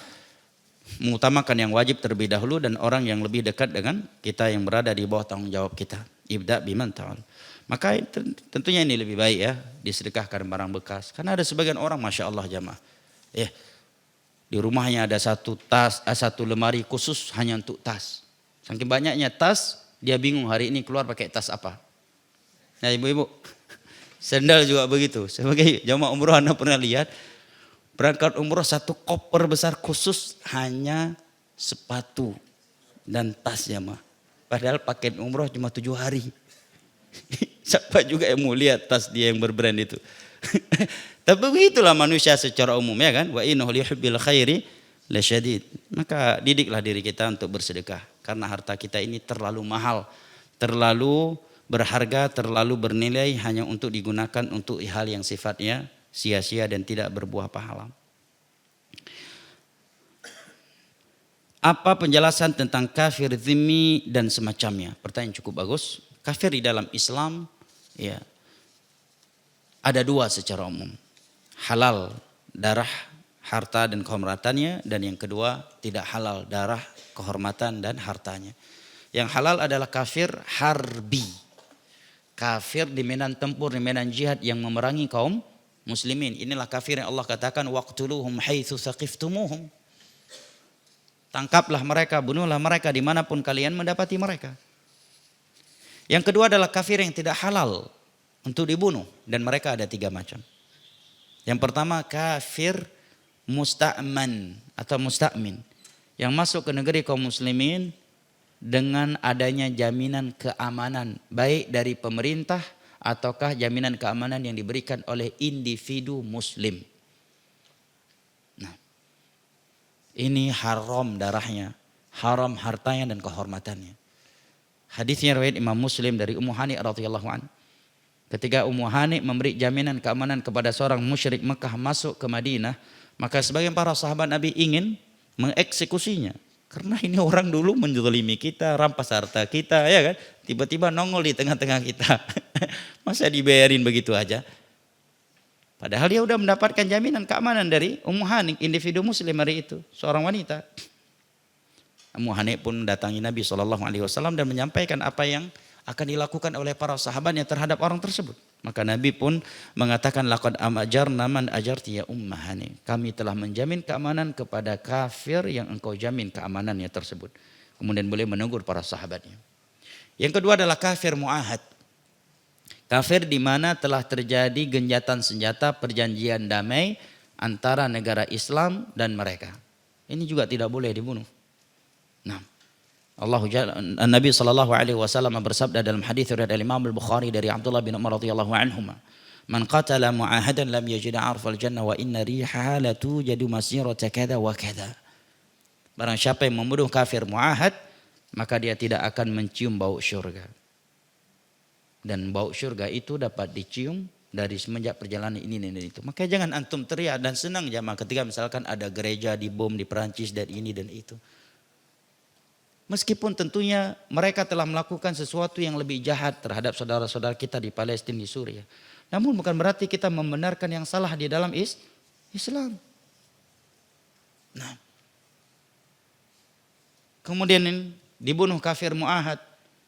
mengutamakan yang wajib terlebih dahulu dan orang yang lebih dekat dengan kita yang berada di bawah tanggung jawab kita. Ibda biman ta'al. Maka tentunya ini lebih baik ya, disedekahkan barang bekas. Karena ada sebagian orang Masya Allah jamaah. Di rumahnya ada satu lemari khusus hanya untuk tas. Saking banyaknya tas, dia bingung hari ini keluar pakai tas apa. Nah ibu-ibu, sandal juga begitu. Sebagai jamaah umroh Anda pernah lihat, berangkat umroh satu koper besar khusus hanya sepatu dan tas jamaah. Padahal paket umroh cuma 7 hari. Siapa juga yang mau lihat tas dia yang berbrand itu. Tapi begitulah manusia secara umum ya kan. Wa innahu lihubbil khairi lasyadid. Maka didiklah diri kita untuk bersedekah. Karena harta kita ini terlalu mahal. Terlalu berharga, terlalu bernilai hanya untuk digunakan untuk hal yang sifatnya sia-sia dan tidak berbuah pahala. Apa penjelasan tentang kafir zimmi dan semacamnya? Pertanyaan cukup bagus. Kafir di dalam Islam ya ada 2 secara umum. Halal darah, harta dan kehormatannya, dan yang kedua tidak halal darah, kehormatan dan hartanya. Yang halal adalah kafir harbi. Kafir di medan tempur, di medan jihad yang memerangi kaum muslimin. Inilah kafir yang Allah katakan waqtuluhum haitsu saqiftumuhum. Tangkaplah mereka, bunuhlah mereka dimanapun kalian mendapati mereka. Yang kedua adalah kafir yang tidak halal untuk dibunuh. Dan mereka ada 3 macam. Yang pertama kafir musta'man atau musta'min. Yang masuk ke negeri kaum muslimin dengan adanya jaminan keamanan. Baik dari pemerintah ataukah jaminan keamanan yang diberikan oleh individu muslim. Nah, ini haram darahnya, haram hartanya dan kehormatannya. Hadisnya riwayat Imam Muslim dari Ummu Hani radhiyallahu anha. Ketika Ummu Hani memberi jaminan keamanan kepada seorang musyrik Mekah masuk ke Madinah, maka sebagian para sahabat Nabi ingin mengeksekusinya. Karena ini orang dulu menzalimi kita, rampas harta kita, ya kan? Tiba-tiba nongol di tengah-tengah kita. Masa dibayarin begitu aja? Padahal dia sudah mendapatkan jaminan keamanan dari Ummu Hani, individu muslim hari itu, seorang wanita. Ummu Hani pun datangi Nabi SAW dan menyampaikan apa yang akan dilakukan oleh para sahabatnya terhadap orang tersebut. Maka Nabi pun mengatakan laqad ajarna man ajarti ya Ummu Hani. Kami telah menjamin keamanan kepada kafir yang engkau jamin keamanannya tersebut. Kemudian boleh menegur para sahabatnya. Yang kedua adalah kafir mu'ahad. Kafir di mana telah terjadi genjatan senjata perjanjian damai antara negara Islam dan mereka. Ini juga tidak boleh dibunuh. Nah, Nabi SAW bersabda dalam hadis riwayat Imam Al-Bukhari dari Abdullah bin Umar radhiyallahu anhuma, "Man qatala mu'ahadan lam yajid 'arfal jannah wa inna rihaha la tujadu masirata kadza wa kadza." Barang siapa yang membunuh kafir mu'ahad, maka dia tidak akan mencium bau syurga. Dan bau syurga itu dapat dicium dari semenjak perjalanan ini dan itu. Maka jangan antum teriak dan senang jamaah ketika misalkan ada gereja dibom di Perancis dan ini dan itu. Meskipun tentunya mereka telah melakukan sesuatu yang lebih jahat terhadap saudara-saudara kita di Palestina, di Suriah. Namun bukan berarti kita membenarkan yang salah di dalam Islam. Nah, kemudian dibunuh kafir mu'ahad.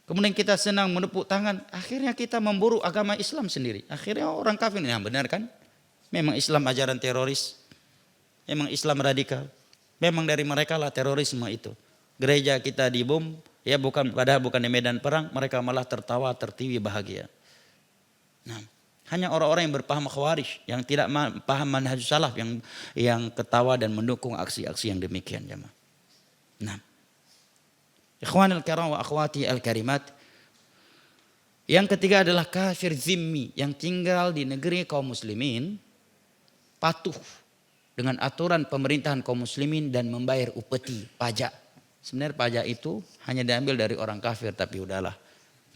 Kemudian kita senang menepuk tangan. Akhirnya kita memburu agama Islam sendiri. Akhirnya orang kafir ini benar kan? Memang Islam ajaran teroris. Memang Islam radikal. Memang dari mereka lah terorisme itu. Gereja kita dibom, ya padahal bukan di medan perang, mereka malah tertawa, tertiwi bahagia. Nah, hanya orang-orang yang berpaham khawarij, yang tidak paham manhaj salaf, yang ketawa dan mendukung aksi-aksi yang demikian jemaah. Nah, ikhwanul kiram wa akhwati al-karimat. Yang ketiga adalah kafir zimmi yang tinggal di negeri kaum muslimin, patuh dengan aturan pemerintahan kaum muslimin dan membayar upeti, pajak. Sebenarnya pajak itu hanya diambil dari orang kafir, tapi udahlah.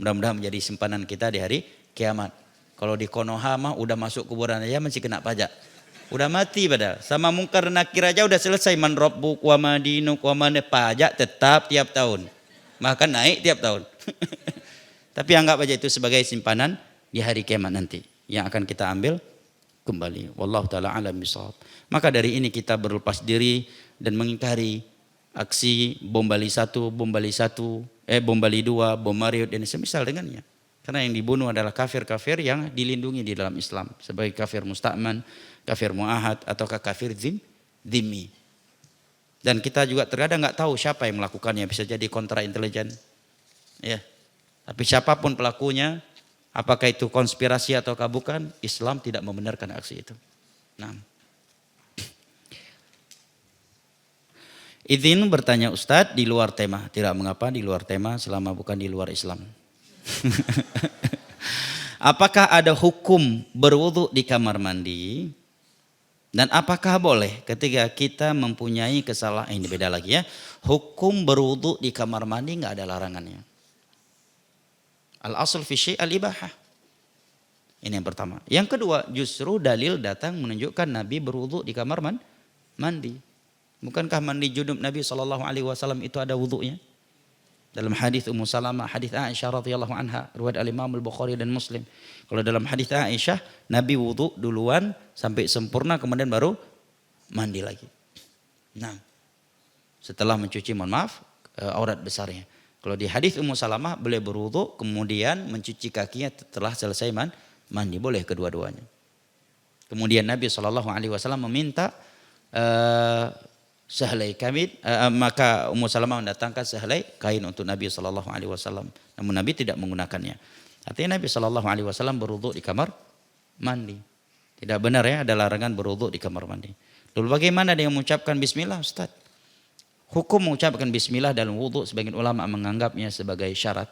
Mudah-mudahan menjadi simpanan kita di hari kiamat. Kalau di Konoha mah udah masuk kuburan aja masih kena pajak. Udah mati padahal. Sama Mungkar Nakir aja udah selesai, man rabbuk wa madinuk wa man, pajak tetap tiap tahun. Bahkan naik tiap tahun. Tapi anggap aja itu sebagai simpanan di hari kiamat nanti yang akan kita ambil kembali. Wallahu taala alam bisawab. Maka dari ini kita berlepas diri dan mengingkari aksi bom Bali 1, bom Bali 1, bom Bali 2, bom Mario dan semisal dengannya. Karena yang dibunuh adalah kafir-kafir yang dilindungi di dalam Islam sebagai kafir musta'man, kafir mu'ahad ataukah kafir dhimmi. Dan kita juga terkadang nggak tahu siapa yang melakukannya, bisa jadi kontra intelijen. Ya. Tapi siapapun pelakunya, apakah itu konspirasi atau bukan, Islam tidak membenarkan aksi itu. Nah. Izin bertanya Ustadz di luar tema. Tidak mengapa di luar tema selama bukan di luar Islam. Apakah ada hukum berwudu di kamar mandi? Dan apakah boleh ketika kita mempunyai kesalahan, ini beda lagi ya. Hukum berwudu di kamar mandi nggak ada larangannya. Al-asl fi syai' al-ibahah. Ini yang pertama. Yang kedua, justru dalil datang menunjukkan Nabi berwudu di kamar mandi. Bukankah mandi junub Nabi SAW itu ada wudunya? Dalam hadis Ummu Salamah, hadis Aisyah radhiyallahu anha, riwayat Al-Imam Al-Bukhari dan Muslim. Kalau dalam hadis Aisyah, Nabi wudu duluan sampai sempurna kemudian baru mandi lagi. Nah, setelah mencuci, mohon maaf, aurat besarnya. Kalau di hadis Ummu Salamah, beliau berwudu kemudian mencuci kakinya setelah selesai mandi, boleh kedua-duanya. Kemudian Nabi SAW meminta sehelai kain, maka Ummu Salamah mendatangkan sehelai kain untuk Nabi SAW. Namun Nabi tidak menggunakannya. Artinya Nabi SAW berwudu di kamar mandi. Tidak benar ya, ada larangan berwudu di kamar mandi. Lalu bagaimana dia mengucapkan bismillah, Ustaz? Hukum mengucapkan bismillah dalam wudu, sebagian ulama menganggapnya sebagai syarat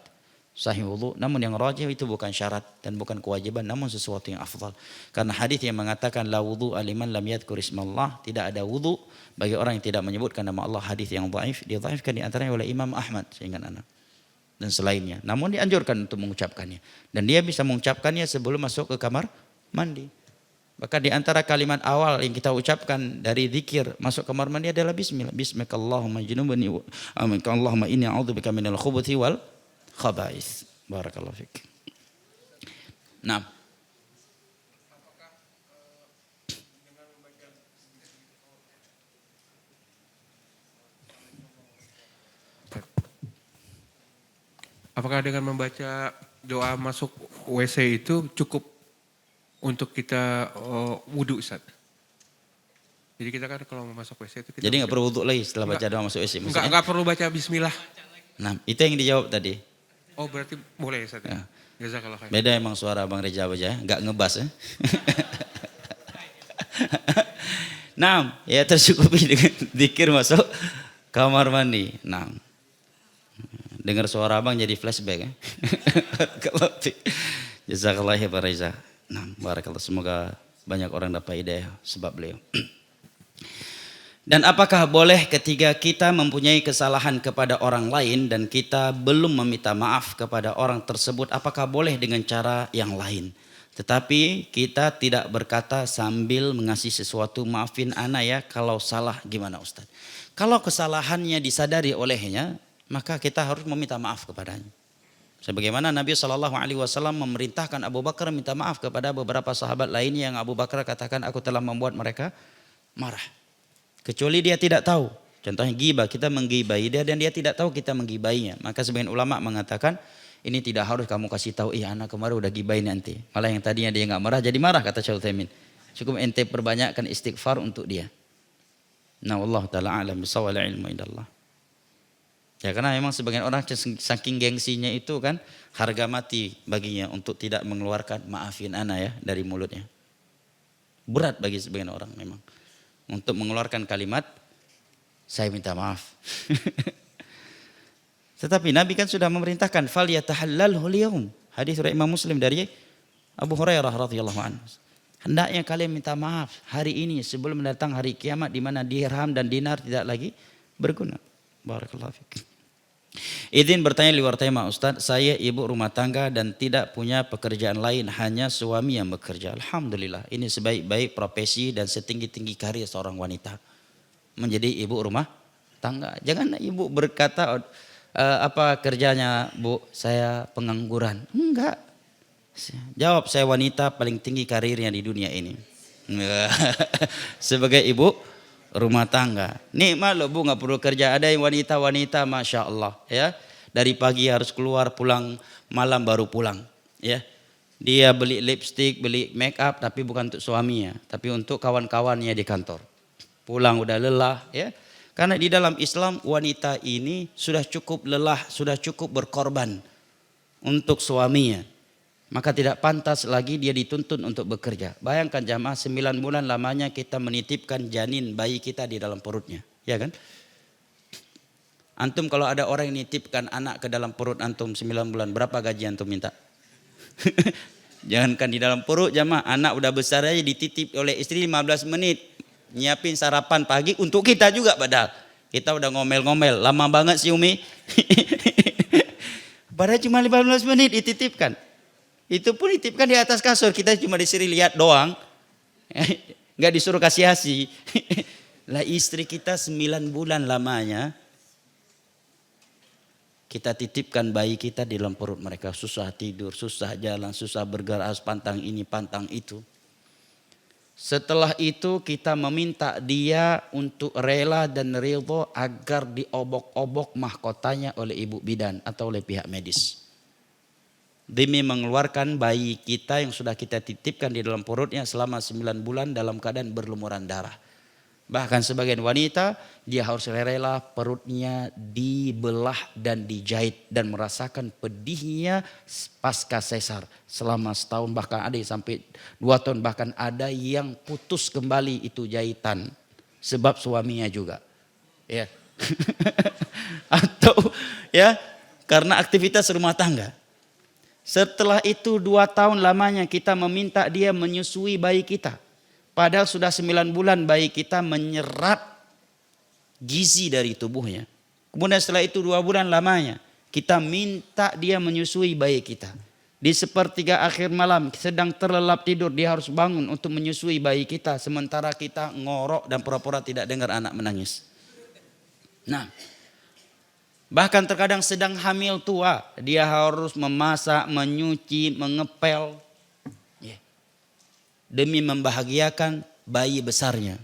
sahih wudu, namun yang rajih itu bukan syarat dan bukan kewajiban, namun sesuatu yang afdal. Karena hadis yang mengatakan la wudu aliman lam yadhkur ismallah, tidak ada wudu bagi orang yang tidak menyebutkan nama Allah, hadis yang dhaif, didhaifkan di antaranya oleh Imam Ahmad sehingga anak dan selainnya. Namun dianjurkan untuk mengucapkannya dan dia bisa mengucapkannya sebelum masuk ke kamar mandi. Maka di antara kalimat awal yang kita ucapkan dari zikir masuk kamar mandi adalah bismillah. Bismikallahumma junubni wa Allahumma inni a'udzubika minal khubuthi wal khaba'is. Barakallahu fik. Nah. Apakah dengan membaca doa masuk WC itu cukup untuk kita wudhu, Ustaz? Jadi kita kan kalau mau masuk WC itu kita jadi nggak perlu wudhu lagi setelah baca doa masuk WC? Nggak perlu baca bismillah. Nah, itu yang dijawab tadi. Oh, berarti boleh ya, Ustaz? Ya. Jazakallah khair. Beda emang suara Bang Reza aja, nggak ngebas ya. Nah, ya tercukupi dengan zikir masuk kamar mandi. Nah, dengar suara abang jadi flashback ya. Jazakallah ya Pak Reza. Nah, barakallah, semoga banyak orang dapat hidayah sebab beliau. Dan apakah boleh ketika kita mempunyai kesalahan kepada orang lain dan kita belum meminta maaf kepada orang tersebut, apakah boleh dengan cara yang lain? Tetapi kita tidak berkata sambil mengasih sesuatu, maafin ana ya kalau salah, gimana Ustaz? Kalau kesalahannya disadari olehnya, maka kita harus meminta maaf kepadanya. Sebagaimana Nabi SAW memerintahkan Abu Bakar minta maaf kepada beberapa sahabat lainnya yang Abu Bakar katakan aku telah membuat mereka marah. Kecuali dia tidak tahu. Contohnya ghibah, kita menggibahi dia dan dia tidak tahu kita menggibainya. Maka sebagian ulama mengatakan ini tidak harus kamu kasih tahu, anak kemarin udah gibahin nanti. Malah yang tadinya dia nggak marah jadi marah, kata Syekh Utsaimin. Cukup ente perbanyakkan istighfar untuk dia. Nah, Allah taala alam bisawab, ilmu indallah. Ya karena memang sebagian orang saking gengsinya itu kan harga mati baginya untuk tidak mengeluarkan maafin ana ya dari mulutnya. Berat bagi sebagian orang memang untuk mengeluarkan kalimat saya minta maaf. Tetapi Nabi kan sudah memerintahkan fal yatahallalhu al-yawm. Hadis riwayat Imam Muslim dari Abu Hurairah radhiyallahu anhu. Hendaknya kalian minta maaf hari ini sebelum datang hari kiamat di mana dirham dan dinar tidak lagi berguna. Barakallahu fiik. Izin bertanya di luar tema Ustaz, saya ibu rumah tangga dan tidak punya pekerjaan lain, hanya suami yang bekerja. Alhamdulillah, ini sebaik-baik profesi dan setinggi-tinggi karir seorang wanita. Menjadi ibu rumah tangga. Jangan ibu berkata, apa kerjanya Bu? Saya pengangguran. Enggak. Jawab, saya wanita paling tinggi karirnya di dunia ini. Sebagai ibu rumah tangga. Nikmat loh Bu, nggak perlu kerja. Ada yang wanita-wanita Masya Allah ya. Dari pagi harus keluar, pulang malam baru pulang ya. Dia beli lipstick, beli make up, tapi bukan untuk suaminya, tapi untuk kawan-kawannya di kantor. Pulang udah lelah ya. Karena di dalam Islam wanita ini sudah cukup lelah, sudah cukup berkorban untuk suaminya. Maka tidak pantas lagi dia dituntun untuk bekerja. Bayangkan jamaah 9 bulan lamanya kita menitipkan janin bayi kita di dalam perutnya. Ya kan? Antum kalau ada orang yang nitipkan anak ke dalam perut antum 9 bulan, berapa gaji antum minta? Jangankan di dalam perut jamaah, anak udah besar aja dititip oleh istri 15 menit. Nyiapin sarapan pagi untuk kita juga padahal. Kita udah ngomel-ngomel, lama banget sih Umi. Padahal cuma 15 menit dititipkan. Itu pun dititipkan di atas kasur, kita cuma disuruh lihat doang. Nggak disuruh kasih asi. Lah istri kita 9 bulan lamanya kita titipkan bayi kita di dalam perut mereka. Susah tidur, susah jalan, susah bergerak, pantang ini, pantang itu. Setelah itu kita meminta dia untuk rela dan ridho agar diobok-obok mahkotanya oleh ibu bidan atau oleh pihak medis. Demi mengeluarkan bayi kita yang sudah kita titipkan di dalam perutnya selama 9 bulan dalam keadaan berlumuran darah. Bahkan sebagian wanita dia harus rela perutnya dibelah dan dijahit dan merasakan pedihnya pasca sesar selama setahun, bahkan ada yang sampai 2 tahun, bahkan ada yang putus kembali itu jahitan sebab suaminya juga. Ya. Atau ya karena aktivitas rumah tangga. Setelah itu 2 tahun lamanya kita meminta dia menyusui bayi kita. Padahal sudah 9 bulan bayi kita menyerap gizi dari tubuhnya. Kemudian setelah itu 2 bulan lamanya kita minta dia menyusui bayi kita. Di sepertiga akhir malam sedang terlelap tidur dia harus bangun untuk menyusui bayi kita. Sementara kita ngorok dan pura-pura tidak dengar anak menangis. Nah, bahkan terkadang sedang hamil tua dia harus memasak, menyuci, mengepel. Demi membahagiakan bayi besarnya.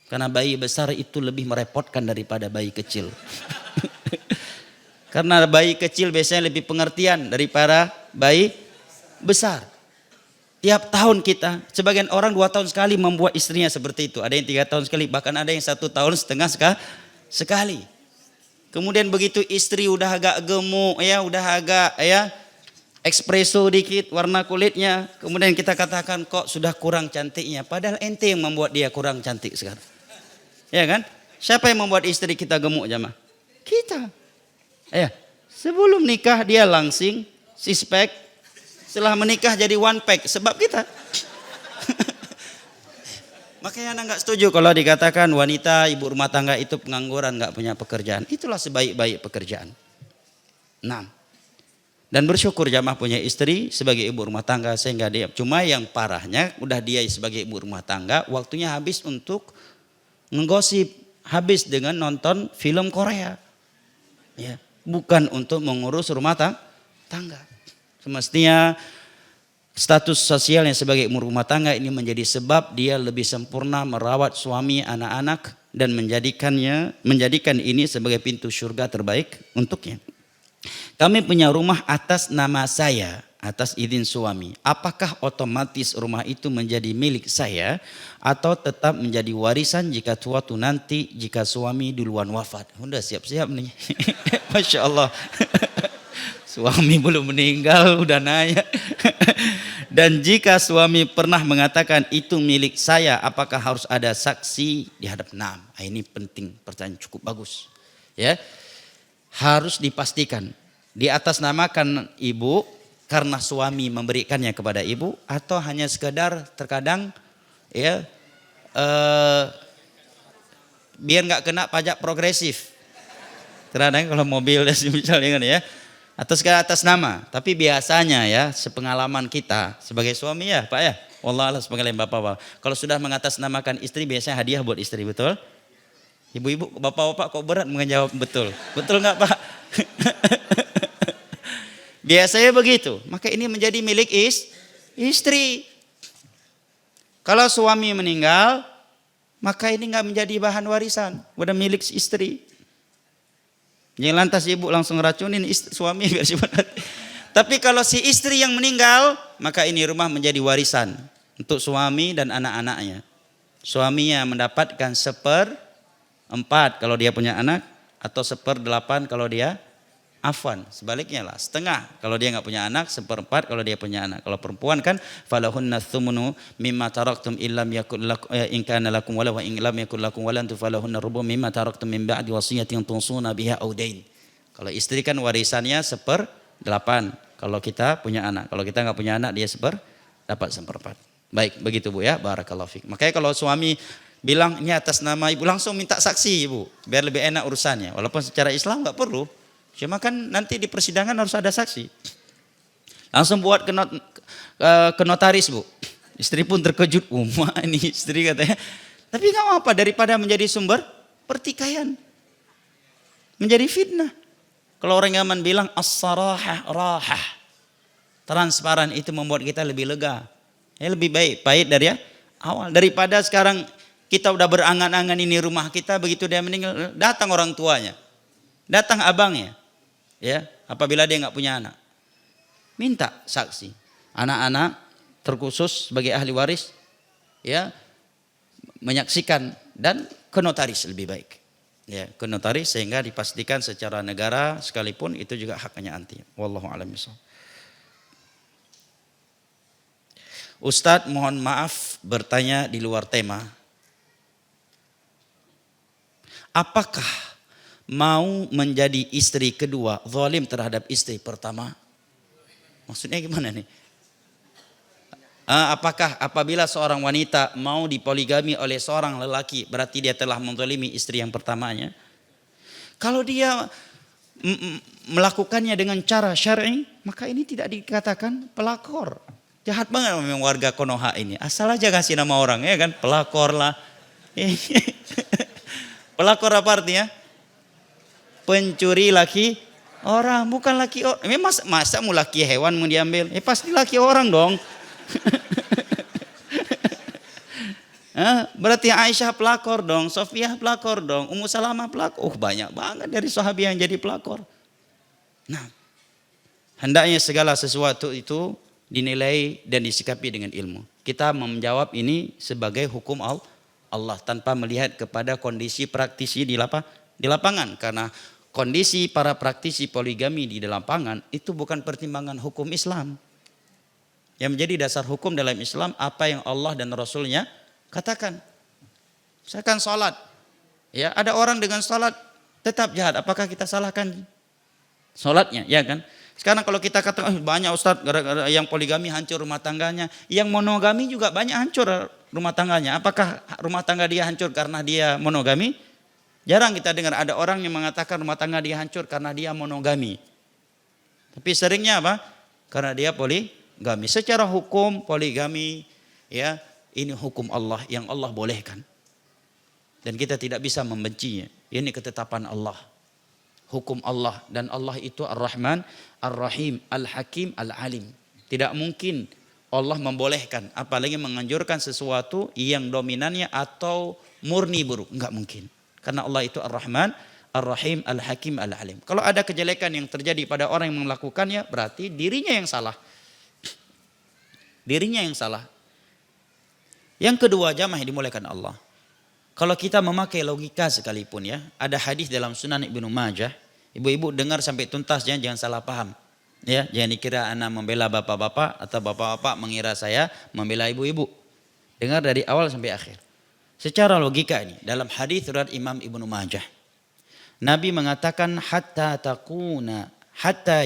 Karena bayi besar itu lebih merepotkan daripada bayi kecil. Karena bayi kecil biasanya lebih pengertian daripada bayi besar. Tiap tahun kita, sebagian orang 2 tahun sekali membuat istrinya seperti itu. Ada yang 3 tahun sekali, bahkan ada yang 1 tahun setengah sekali. Kemudian begitu istri udah agak gemuk ya, udah agak ya espresso dikit warna kulitnya, kemudian kita katakan kok sudah kurang cantiknya, padahal ente yang membuat dia kurang cantik sekarang. Ya kan? Siapa yang membuat istri kita gemuk jamaah? Kita. Ya, sebelum nikah dia langsing, six pack, setelah menikah jadi one pack sebab kita. Makanya anak nggak setuju kalau dikatakan wanita ibu rumah tangga itu pengangguran, nggak punya pekerjaan. Itulah sebaik-baik pekerjaan. Nah. Dan bersyukur jamaah punya istri sebagai ibu rumah tangga sehingga dia, cuma yang parahnya udah dia sebagai ibu rumah tangga waktunya habis untuk menggosip, habis dengan nonton film Korea. Ya, bukan untuk mengurus rumah tangga. Semestinya status sosialnya sebagai ibu rumah tangga ini menjadi sebab dia lebih sempurna merawat suami, anak-anak dan menjadikan ini sebagai pintu surga terbaik untuknya. Kami punya rumah atas nama saya, atas izin suami. Apakah otomatis rumah itu menjadi milik saya atau tetap menjadi warisan jika suatu nanti jika suami duluan wafat? Udah siap-siap nih. Masya Allah. Suami belum meninggal udah nanya. Dan jika suami pernah mengatakan itu milik saya, apakah harus ada saksi di hadap ini penting, pertanyaan cukup bagus. Ya. Harus dipastikan diatasnamakan ibu karena suami memberikannya kepada ibu atau hanya sekedar terkadang ya biar nggak kena pajak progresif. Terkadang kalau mobil misalnya kan ya atau sekedar atas nama, tapi biasanya ya sepengalaman kita sebagai suami ya Pak ya, wallahualam sepengalaman bapak-bapak, kalau sudah mengatasnamakan istri biasanya hadiah buat istri, betul? Ibu-ibu, bapak-bapak kok berat menjawab betul. Betul nggak Pak? Biasanya begitu. Maka ini menjadi milik istri. Kalau suami meninggal, maka ini nggak menjadi bahan warisan, udah milik istri. Jangan lantas ibu langsung racunin suami biar cepat. Tapi kalau si istri yang meninggal, maka ini rumah menjadi warisan untuk suami dan anak-anaknya. Suaminya mendapatkan 1/4 kalau dia punya anak, atau 1/8 kalau dia sebaliknya lah, setengah kalau dia nggak punya anak, 1/4 kalau dia punya anak. Kalau perempuan kan falahunna tsumunu mimma taraktum illam yakul lakum in kana lakum wala wa in lam yakul lakum wala falahunna rubu mimma taraktum min ba'di wasiyatin tunsuna biha aw dain. Kalau istri kan warisannya 1/8 kalau kita punya anak. Kalau kita nggak punya anak dia dapat 1/4. Baik, begitu Bu ya, barakallahu fik. Makanya kalau suami bilang ini atas nama ibu, langsung minta saksi ibu biar lebih enak urusannya. Walaupun secara Islam nggak perlu. Cuma kan nanti di persidangan harus ada saksi. Langsung buat ke notaris Bu. Istri pun terkejut, ini istri katanya. Tapi nggak apa daripada menjadi sumber pertikaian, menjadi fitnah. Kalau orang Yaman bilang as-sarahah rahah, transparan itu membuat kita lebih lega. Ya, lebih baik pahit dari awal daripada sekarang kita udah berangan-angan ini rumah kita, begitu dia meninggal datang orang tuanya, datang abangnya. Ya, apabila dia nggak punya anak, minta saksi. Anak-anak terkhusus sebagai ahli waris, ya, menyaksikan dan ke notaris lebih baik. Ya, ke notaris sehingga dipastikan secara negara sekalipun itu juga haknya anti. Wallahu a'lam bishawab. Ustadz, mohon maaf bertanya di luar tema. Apakah mau menjadi istri kedua zalim terhadap istri pertama? Maksudnya gimana nih? Apakah apabila seorang wanita mau dipoligami oleh seorang lelaki berarti dia telah menzalimi istri yang pertamanya? Kalau dia melakukannya dengan cara syar'i, maka ini tidak dikatakan pelakor. Jahat banget memang warga Konoha ini. Asal aja kasih nama orang ya kan, pelakor lah. Pelakor apa artinya? Pencuri laki orang, bukan laki orang. Masa mau laki hewan mau diambil? Pasti laki orang dong. Berarti Aisyah pelakor dong, Sofiyah pelakor dong, Ummu Salamah pelakor. Banyak banget dari sahabat yang jadi pelakor. Nah, hendaknya segala sesuatu itu dinilai dan disikapi dengan ilmu. Kita menjawab ini sebagai hukum Allah tanpa melihat kepada kondisi praktisi di lapangan, karena kondisi para praktisi poligami di lapangan itu bukan pertimbangan hukum Islam. Yang menjadi dasar hukum dalam Islam apa yang Allah dan Rasulnya katakan. Misalkan sholat, ya ada orang dengan sholat tetap jahat, apakah kita salahkan sholatnya? Ya kan? Sekarang kalau kita katakan banyak Ustadz gara-gara yang poligami hancur rumah tangganya, yang monogami juga banyak hancur rumah tangganya. Apakah rumah tangga dia hancur karena dia monogami? Jarang kita dengar ada orang yang mengatakan rumah tangga dia hancur karena dia monogami. Tapi seringnya apa? Karena dia poligami. Secara hukum poligami, ya, ini hukum Allah yang Allah bolehkan. Dan kita tidak bisa membencinya. Ini ketetapan Allah. Hukum Allah, dan Allah itu Ar-Rahman, Ar-Rahim, Al-Hakim, Al-Alim. Tidak mungkin Allah membolehkan, apalagi menganjurkan sesuatu yang dominannya atau murni buruk. Enggak mungkin. Karena Allah itu Ar-Rahman, Ar-Rahim, Al-Hakim, Al-Alim. Kalau ada kejelekan yang terjadi pada orang yang melakukannya, berarti dirinya yang salah. Dirinya yang salah. Yang kedua, jamaah yang dimuliakan Allah. Kalau kita memakai logika sekalipun ya, ada hadis dalam Sunan Ibnu Majah. Ibu-ibu dengar sampai tuntas, jangan salah paham. Ya, jangan dikira anak membela bapak-bapak atau bapak-bapak mengira saya membela ibu-ibu. Dengar dari awal sampai akhir. Secara logika ini dalam hadis riwayat Imam Ibnu Majah, Nabi mengatakan hatta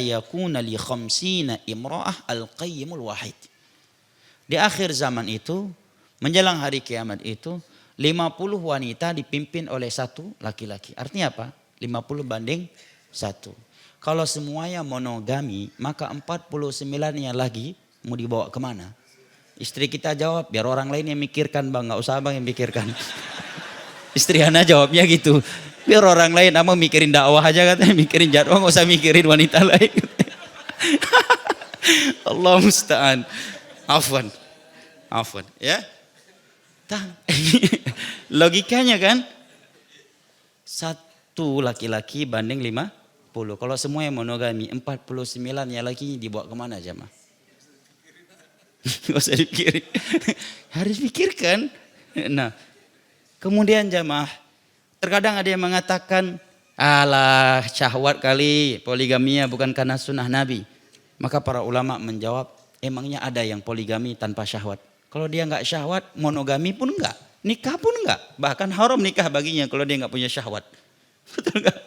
yakuna li khamsina imra'ah al-qayyimul wahid. Di akhir zaman itu, menjelang hari kiamat itu, 50 wanita dipimpin oleh satu laki-laki. Artinya apa? 50/1. Kalau semuanya monogami, maka 49-nya lagi mau dibawa kemana? Istri kita jawab, biar orang lain yang mikirkan bang, gak usah abang yang mikirkan. Istri Ana jawabnya gitu, biar orang lain, abang mikirin dakwah aja katanya, mikirin jadwal, gak usah mikirin wanita lain. Allah musta'an. Afwan ya. Logikanya kan, satu laki-laki banding 50. Kalau semua yang monogami, 49 yang laki dibawa kemana jamaah? Gak usah dipikirin. Harus pikirkan. Nah, kemudian jamaah, terkadang ada yang mengatakan, alah syahwat kali, poligamia bukan karena sunnah Nabi. Maka para ulama menjawab, emangnya ada yang poligami tanpa syahwat? Kalau dia nggak syahwat, monogami pun enggak, nikah pun enggak. Bahkan haram nikah baginya kalau dia nggak punya syahwat. Betul nggak?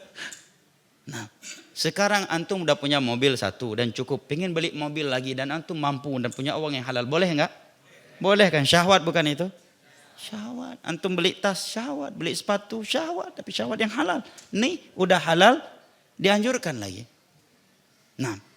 Nah, sekarang antum udah punya mobil satu dan cukup, pengen beli mobil lagi dan antum mampu dan punya uang yang halal, boleh nggak? Boleh kan? Syahwat bukan itu? Syahwat. Antum beli tas, syahwat. Beli sepatu, syahwat. Tapi syahwat yang halal. Nih udah halal, dianjurkan lagi. Nah,